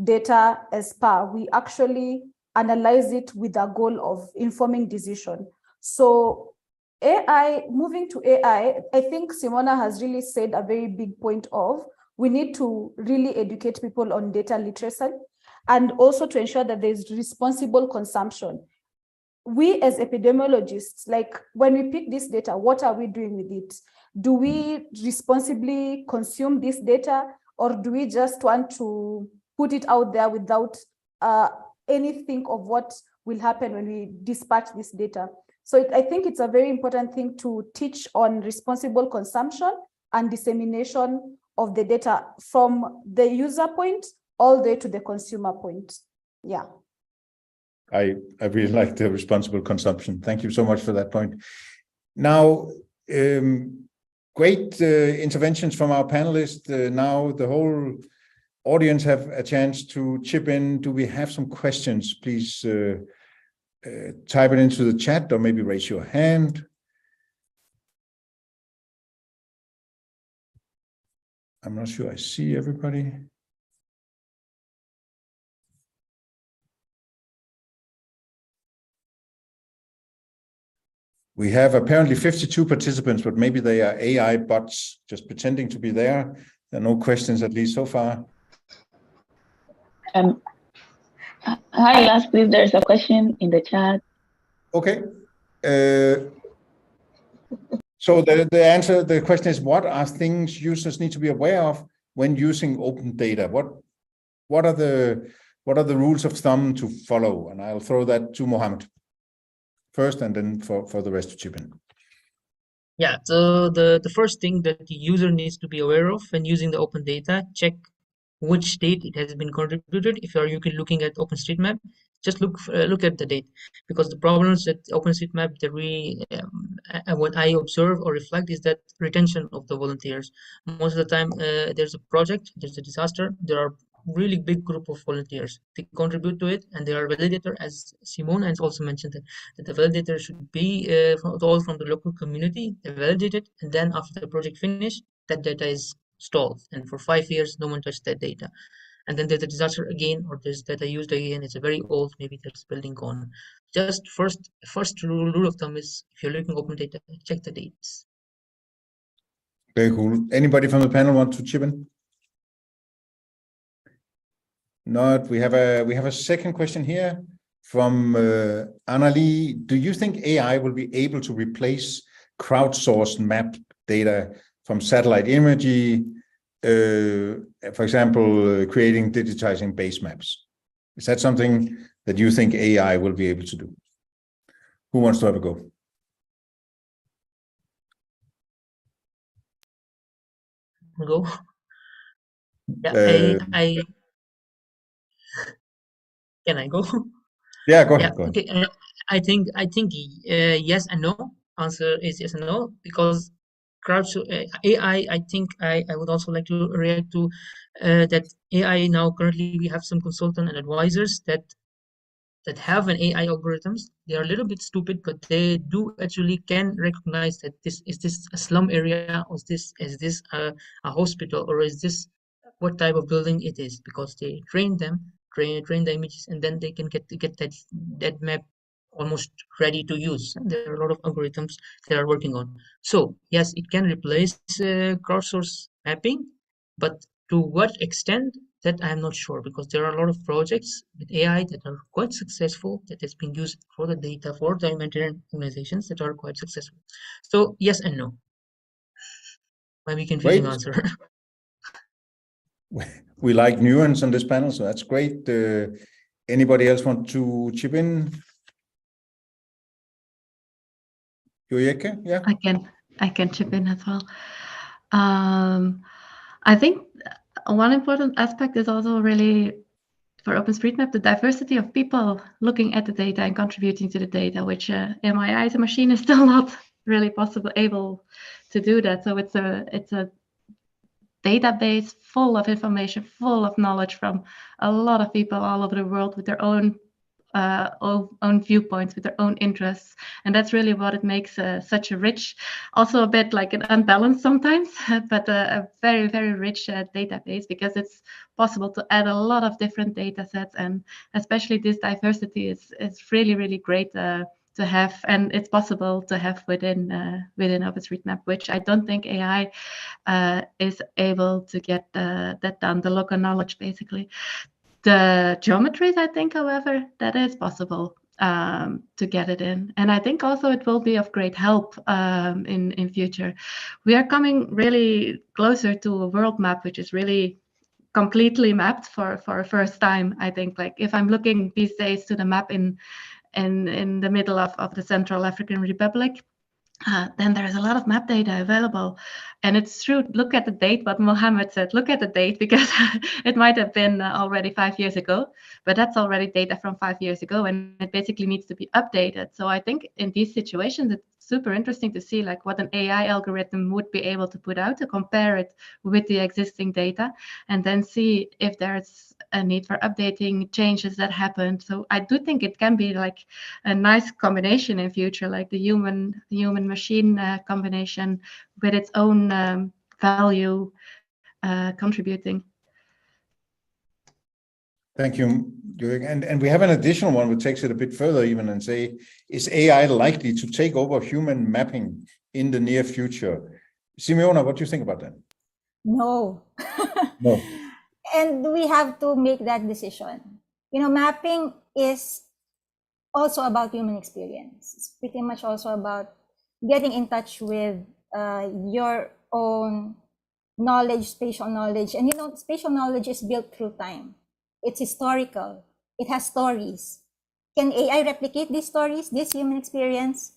Speaker 6: data as per. We actually analyze it with a goal of informing decision. So AI, moving to AI, I think Simona has really said a very big point of, we need to really educate people on data literacy and also to ensure that there's responsible consumption. We as epidemiologists, like when we pick this data, what are we doing with it? Do we responsibly consume this data, or do we just want to put it out there without anything of what will happen when we dispatch this data? So I think it's a very important thing to teach on responsible consumption and dissemination of the data from the user point all the way to the consumer point. Yeah.
Speaker 3: I really like the responsible consumption. Thank you so much for that point. Now, great interventions from our panelists. Now the whole audience have a chance to chip in. Do we have some questions? Please type it into the chat or maybe raise your hand. I'm not sure I see everybody. We have apparently 52 participants, but maybe they are AI bots just pretending to be there. There are no questions, at least so far.
Speaker 7: Hi, Lars, please, there's a question in the chat.
Speaker 3: Okay. So the question is, what are things users need to be aware of when using open data? What are the rules of thumb to follow? And I'll throw that to Mohammed first, and then for the rest to chip in.
Speaker 4: Yeah, so the first thing that the user needs to be aware of when using the open data, check which state it has been contributed. If you're looking at OpenStreetMap, Just look at the date, because the problems that OpenStreetMap that what I observe or reflect is that retention of the volunteers. Most of the time, there's a project, there's a disaster, there are really big group of volunteers. They contribute to it, and they are validator, as Simone has also mentioned that the validator should be all from the local community. They validate it, and then after the project finish, that data is stalled, and for 5 years no one touched that data. And then there's a disaster again, or there's data used again. It's a very old, maybe there's building gone. Just first rule of thumb is, if you're looking open data, check the dates.
Speaker 3: Very cool. Anybody from the panel want to chip in? Not. We have a second question here from Annalie. Do you think AI will be able to replace crowdsourced map data from satellite imagery? For example, creating, digitizing base maps. Is that something that you think AI will be able to do? Who wants to have a go?
Speaker 4: Go. Yeah, can I go?
Speaker 3: Yeah, go ahead. Go ahead.
Speaker 4: Okay. I think yes and no. Answer is yes and no, because AI. I think I would also like to react to that AI now. Currently, we have some consultant and advisors that have an AI algorithms. They are a little bit stupid, but they do actually can recognize that this a slum area, or is this a hospital, or is this what type of building it is, because they train the images, and then they can get that map almost ready to use. And there are a lot of algorithms they are working on. So yes, it can replace crowdsource mapping, but to what extent, that I'm not sure, because there are a lot of projects with AI that are quite successful, that has been used for the data for the humanitarian organizations that are quite successful. So yes and no. Maybe confusing
Speaker 3: Great.
Speaker 4: answer.
Speaker 3: We like nuance on this panel, so that's great. Anybody else want to chip in? Joyeke? Yeah.
Speaker 2: I can chip in as well. I think one important aspect is also really for OpenStreetMap, the diversity of people looking at the data and contributing to the data, which in my eyes, a machine is still not really able to do that. So it's a database full of information, full of knowledge from a lot of people all over the world with their own viewpoints, with their own interests, and that's really what it makes such a rich, also a bit like an unbalanced sometimes, but a very, very rich database, because it's possible to add a lot of different data sets, and especially this diversity is really, really great to have, and it's possible to have within OpenStreetMap, which I don't think AI is able to get that done, the local knowledge basically. The geometries, I think, however, that is possible to get it in. And I think also it will be of great help in future. We are coming really closer to a world map, which is really completely mapped for a first time. I think, like, if I'm looking these days to the map in the middle of the Central African Republic, then there's a lot of map data available. And it's true, look at the date, what Mohammed said, look at the date, because it might have been already 5 years ago, but that's already data from 5 years ago, and it basically needs to be updated. So I think in these situations, it's super interesting to see like what an AI algorithm would be able to put out, to compare it with the existing data, and then see if there's a need for updating changes that happened. So I do think it can be like a nice combination in future, like the human machine combination with its own value contributing.
Speaker 3: Thank you, Jürgen. And we have an additional one which takes it a bit further even and say, is AI likely to take over human mapping in the near future? Simeona, what do you think about that?
Speaker 5: No.
Speaker 3: No.
Speaker 5: And we have to make that decision. You know, mapping is also about human experience. It's pretty much also about getting in touch with your own knowledge, spatial knowledge. And you know, spatial knowledge is built through time. It's historical. It has stories. Can AI replicate these stories, this human experience?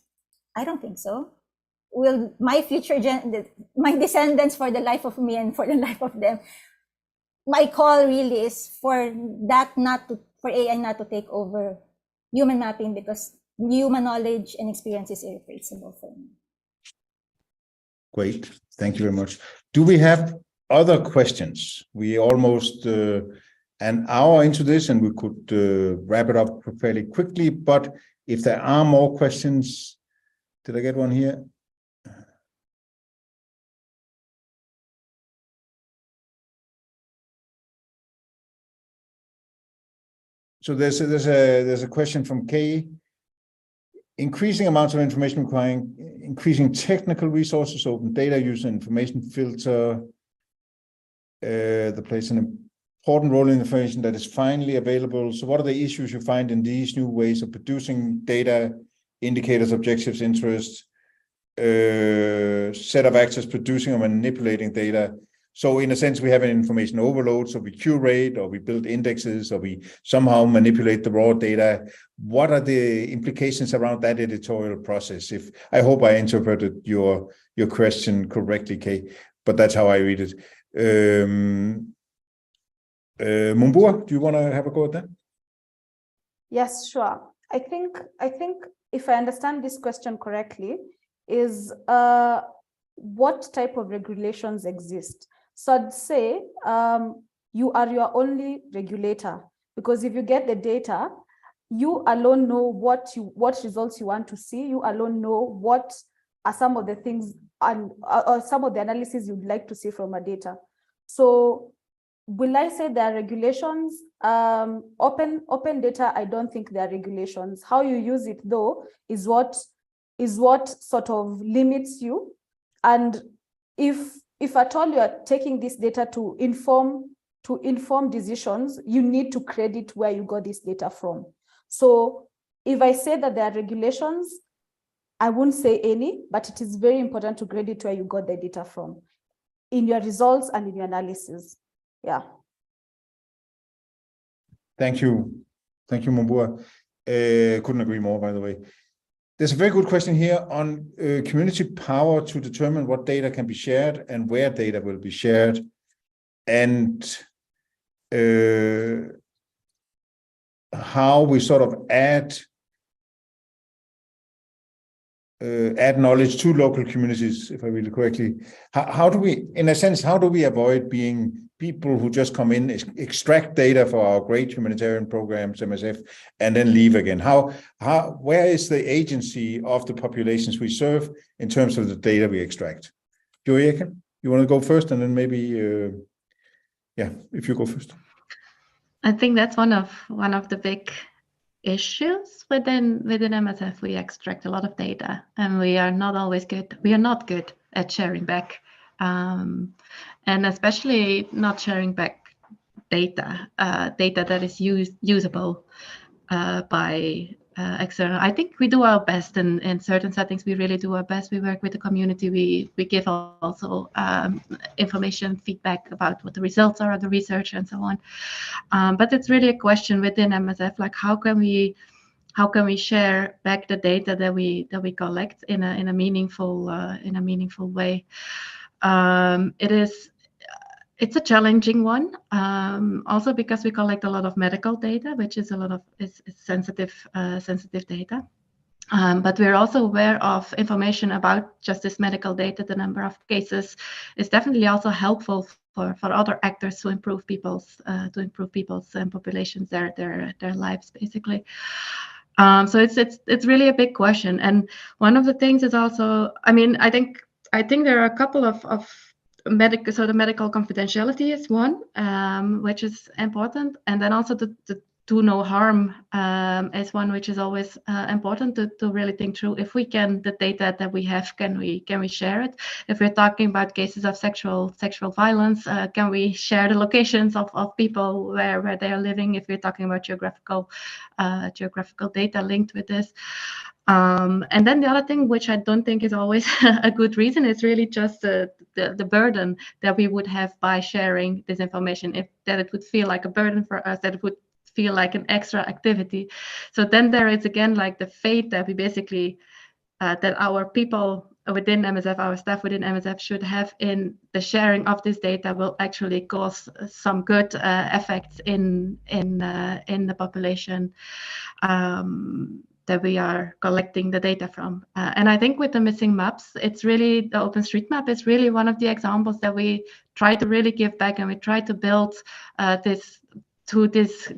Speaker 5: I don't think so. Will my my descendants, for the life of me and for the life of them, my call really is for that not to for AI not to take over human mapping, because human knowledge and experience is irreplaceable for me.
Speaker 3: Great. Thank you very much. Do we have other questions? We almost an hour into this, and we could wrap it up fairly quickly. But if there are more questions, did I get one here? So there's a question from Kay. Increasing amounts of information requiring increasing technical resources, open data user information filter, that plays an important role in information that is finally available. So what are the issues you find in these new ways of producing data, indicators, objectives, interests, set of actors producing or manipulating data? So in a sense, we have an information overload, so we curate or we build indexes or we somehow manipulate the raw data. What are the implications around that editorial process? I hope I interpreted your question correctly, Kay, but that's how I read it. Mumbua, do you want to have a go at that?
Speaker 6: Yes, sure. I think if I understand this question correctly, is what type of regulations exist? So I'd say you are your only regulator, because if you get the data, you alone know what results you want to see. You alone know what are some of the things and or some of the analysis you'd like to see from a data. So will I say there are regulations? Open data, I don't think there are regulations. How you use it though is what sort of limits you. And if at all you are taking this data to inform decisions, you need to credit where you got this data from. So if I say that there are regulations, I won't say any, but it is very important to credit where you got the data from in your results and in your analysis. Yeah.
Speaker 3: Thank you. Thank you, Mumbua. Couldn't agree more, by the way. There's a very good question here on community power to determine what data can be shared and where data will be shared, and how we sort of add knowledge to local communities, if I read it correctly. How do we, in a sense, how do we avoid being people who just come in, extract data for our great humanitarian programs, MSF, and then leave again? Where is the agency of the populations we serve in terms of the data we extract? Joyeke, you want to go first, and then maybe, if you go first.
Speaker 2: I think that's one of the big issues within MSF. We extract a lot of data, and we are not always good. We are not good at sharing back, and especially not sharing back data that is usable by external. I think we do our best in certain settings. We really do our best. We work with the community. We give also information, feedback about what the results are of the research and so on. But it's really a question within MSF, like how can we share back the data that we collect in a meaningful way? It's a challenging one, also because we collect a lot of medical data, which is sensitive data. But we're also aware of information about just this medical data. The number of cases is definitely also helpful for other actors to improve people's populations, their lives, basically. So it's really a big question. And one of the things is also, I mean, I think there are a couple of medical, so the medical confidentiality is one, which is important, and then also the do no harm is one which is always important to really think through. If we can, the data that we have, can we share it? If we're talking about cases of sexual violence, can we share the locations of people where they are living? If we're talking about geographical data linked with this. And then the other thing, which I don't think is always a good reason, is really just the burden that we would have by sharing this information. That it would feel like a burden for us, that it would feel like an extra activity. So then there is again like the fate that we basically that our people within MSF, our staff within MSF should have in the sharing of this data will actually cause some good effects in the population that we are collecting the data from. And I think with the missing maps, it's really the OpenStreetMap is really one of the examples that we try to really give back, and we try to build this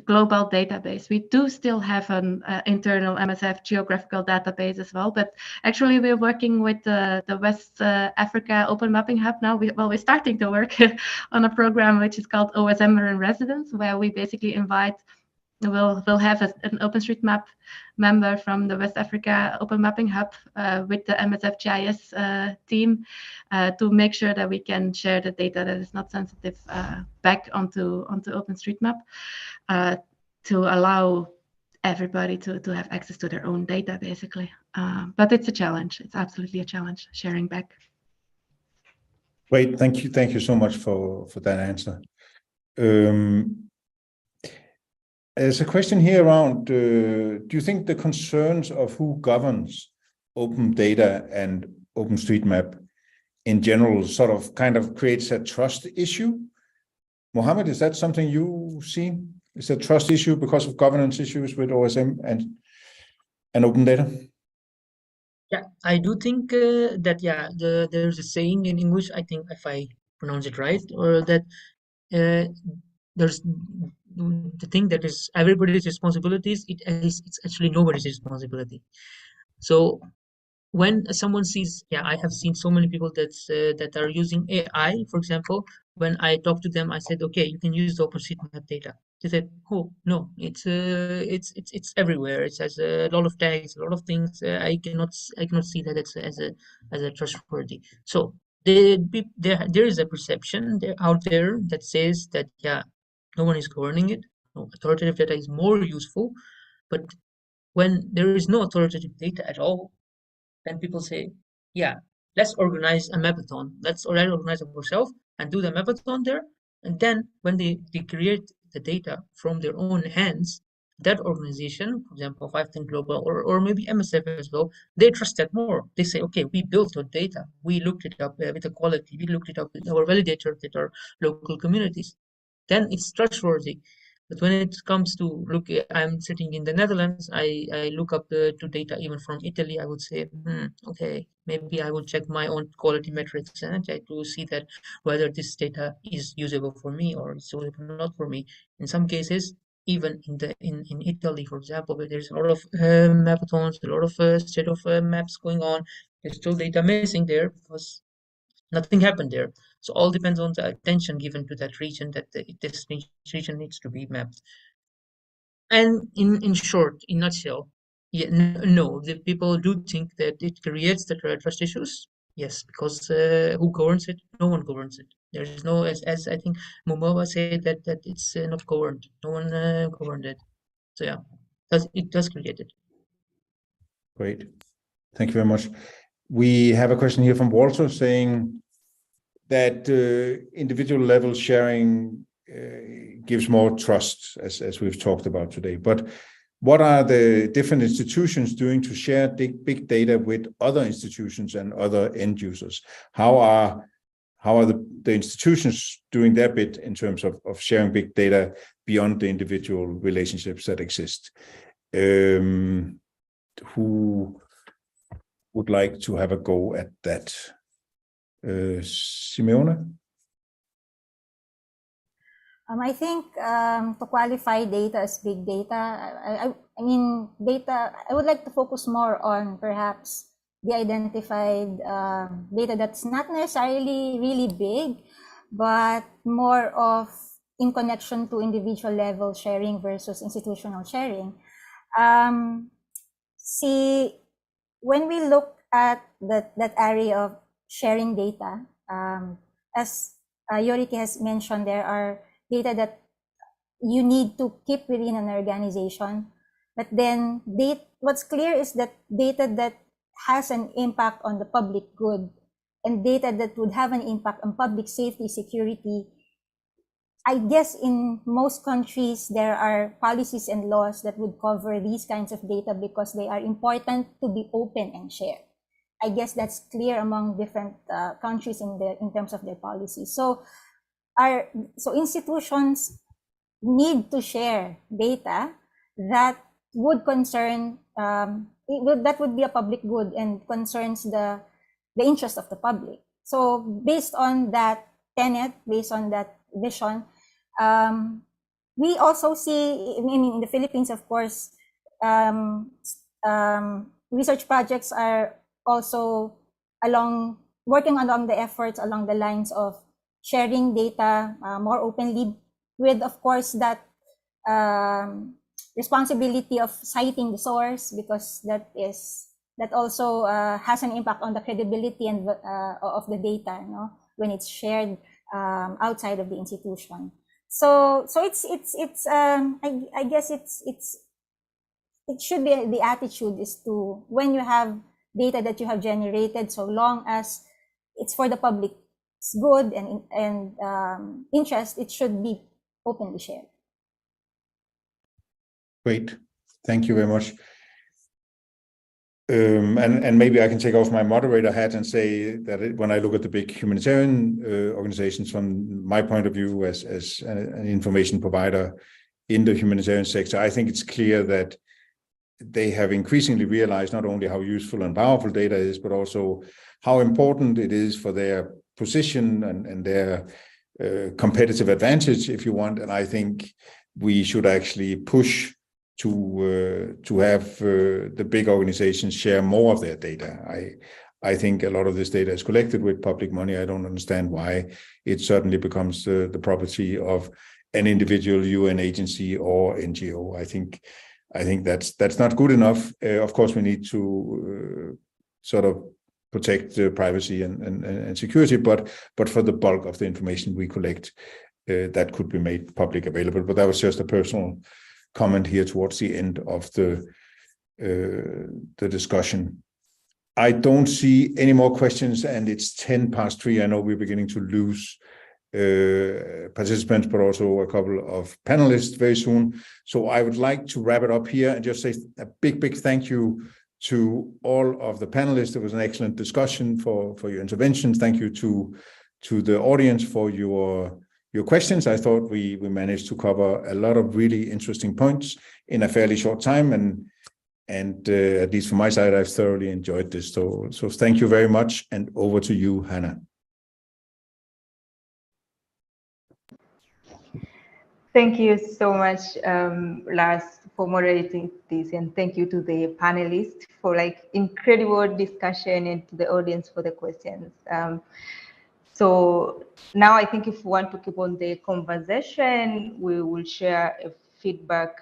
Speaker 2: global database. We do still have an internal MSF geographical database as well, but actually we're working with the West Africa Open Mapping Hub now. We're starting to work on a program which is called OSM in Residence, where we basically invite, we'll have an OpenStreetMap member from the West Africa Open Mapping Hub with the MSF GIS team to make sure that we can share the data that is not sensitive back onto OpenStreetMap to allow everybody to have access to their own data, basically. But it's a challenge. It's absolutely a challenge sharing back.
Speaker 3: Great, thank you so much for that answer. There's a question here around, do you think the concerns of who governs open data and OpenStreetMap in general sort of kind of creates a trust issue? Mohammed, is that something you see? Is a trust issue because of governance issues with OSM and open data?
Speaker 4: Yeah, I do think that, yeah, there's a saying in English, I think if I pronounce it right, or that there's the thing that is everybody's responsibilities, it's actually nobody's responsibility. So when someone sees, yeah, I have seen so many people that are using AI, for example. When I talk to them, I said, okay, you can use the OpenStreetMap data. They said, oh no, it's everywhere. It has a lot of tags, a lot of things. I cannot see that it's as a trustworthy. So there is a perception out there that says that, yeah, no one is governing it. No, authoritative data is more useful. But when there is no authoritative data at all, then people say, yeah, let's organize a mapathon. Let's already organize ourselves and do the mapathon there. And then when they create the data from their own hands, that organization, for example, 510 Global or maybe MSF as well, they trust that more. They say, okay, we built our data. We looked it up with the quality. We looked it up with our validator, with our local communities. Then it's trustworthy. But when it comes to I'm sitting in the Netherlands, I look up to data even from Italy. I would say, okay, maybe I will check my own quality metrics and try to see that whether this data is usable for me or it's usable not for me. In some cases, even in Italy, for example, where there's a lot of mapathons, a lot of state of maps going on, there's still data missing there because nothing happened there. So all depends on the attention given to that region, that this region needs to be mapped. And in short, in nutshell, yeah, no, the people do think that it creates the trust issues. Yes, because who governs it? No one governs it. There is no, as I think Momoa said, that it's not governed. No one governed it. So yeah, it does create it.
Speaker 3: Great, thank you very much. We have a question here from Walter saying that individual level sharing gives more trust, as we've talked about today. But what are the different institutions doing to share big data with other institutions and other end users? How are the institutions doing their bit in terms of sharing big data beyond the individual relationships that exist? Who would like to have a go at that? Simeone?
Speaker 5: I think to qualify data as big data, I mean, data, I would like to focus more on perhaps the identified data that's not necessarily really big, but more of in connection to individual level sharing versus institutional sharing. See, when we look at that area of sharing data, as Yorike has mentioned, there are data that you need to keep within an organization. But then what's clear is that data that has an impact on the public good and data that would have an impact on public safety, security, I guess in most countries, there are policies and laws that would cover these kinds of data because they are important to be open and shared. I guess that's clear among different countries in terms of their policies. So institutions need to share data that would concern that would be a public good and concerns the interest of the public. So based on that tenet, based on that vision, we also see in the Philippines, of course, research projects are also working along the efforts along the lines of sharing data more openly, with, of course, that responsibility of citing the source, because that also has an impact on the credibility and of the data, when it's shared outside of the institution. So it's I guess it should be, the attitude is to, when you have data that you have generated, so long as it's for the public's good and interest, it should be openly shared.
Speaker 3: Great, thank you very much. And maybe I can take off my moderator hat and say that when I look at the big humanitarian organizations, from my point of view as an information provider in the humanitarian sector, I think it's clear that they have increasingly realized not only how useful and powerful data is, but also how important it is for their position and their competitive advantage, if you want. And I think we should actually push to have the big organizations share more of their data. I think a lot of this data is collected with public money. I don't understand why it suddenly becomes the property of an individual UN agency or NGO. I think that's not good enough. Of course, we need to sort of protect privacy and security, but for the bulk of the information we collect, that could be made public available. But that was just a personal comment here towards the end of the discussion. I don't see any more questions, and it's 3:10. I know we're beginning to lose participants, but also a couple of panelists very soon. So I would like to wrap it up here and just say a big thank you to all of the panelists. It was an excellent discussion for your interventions. Thank you to the audience for your questions. I thought we managed to cover a lot of really interesting points in a fairly short time, and at least from my side, I've thoroughly enjoyed this. So thank you very much, and over to you, Hannah.
Speaker 1: Thank you so much, Lars, for moderating this, and thank you to the panelists for incredible discussion, and to the audience for the questions. So now I think if we want to keep on the conversation, we will share a feedback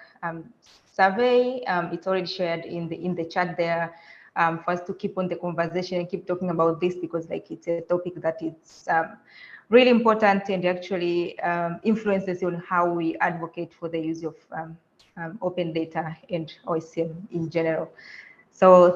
Speaker 1: survey. It's already shared in the chat there, for us to keep on the conversation and keep talking about this, because it's a topic that it's really important and actually influences on how we advocate for the use of open data and OSCM in general. So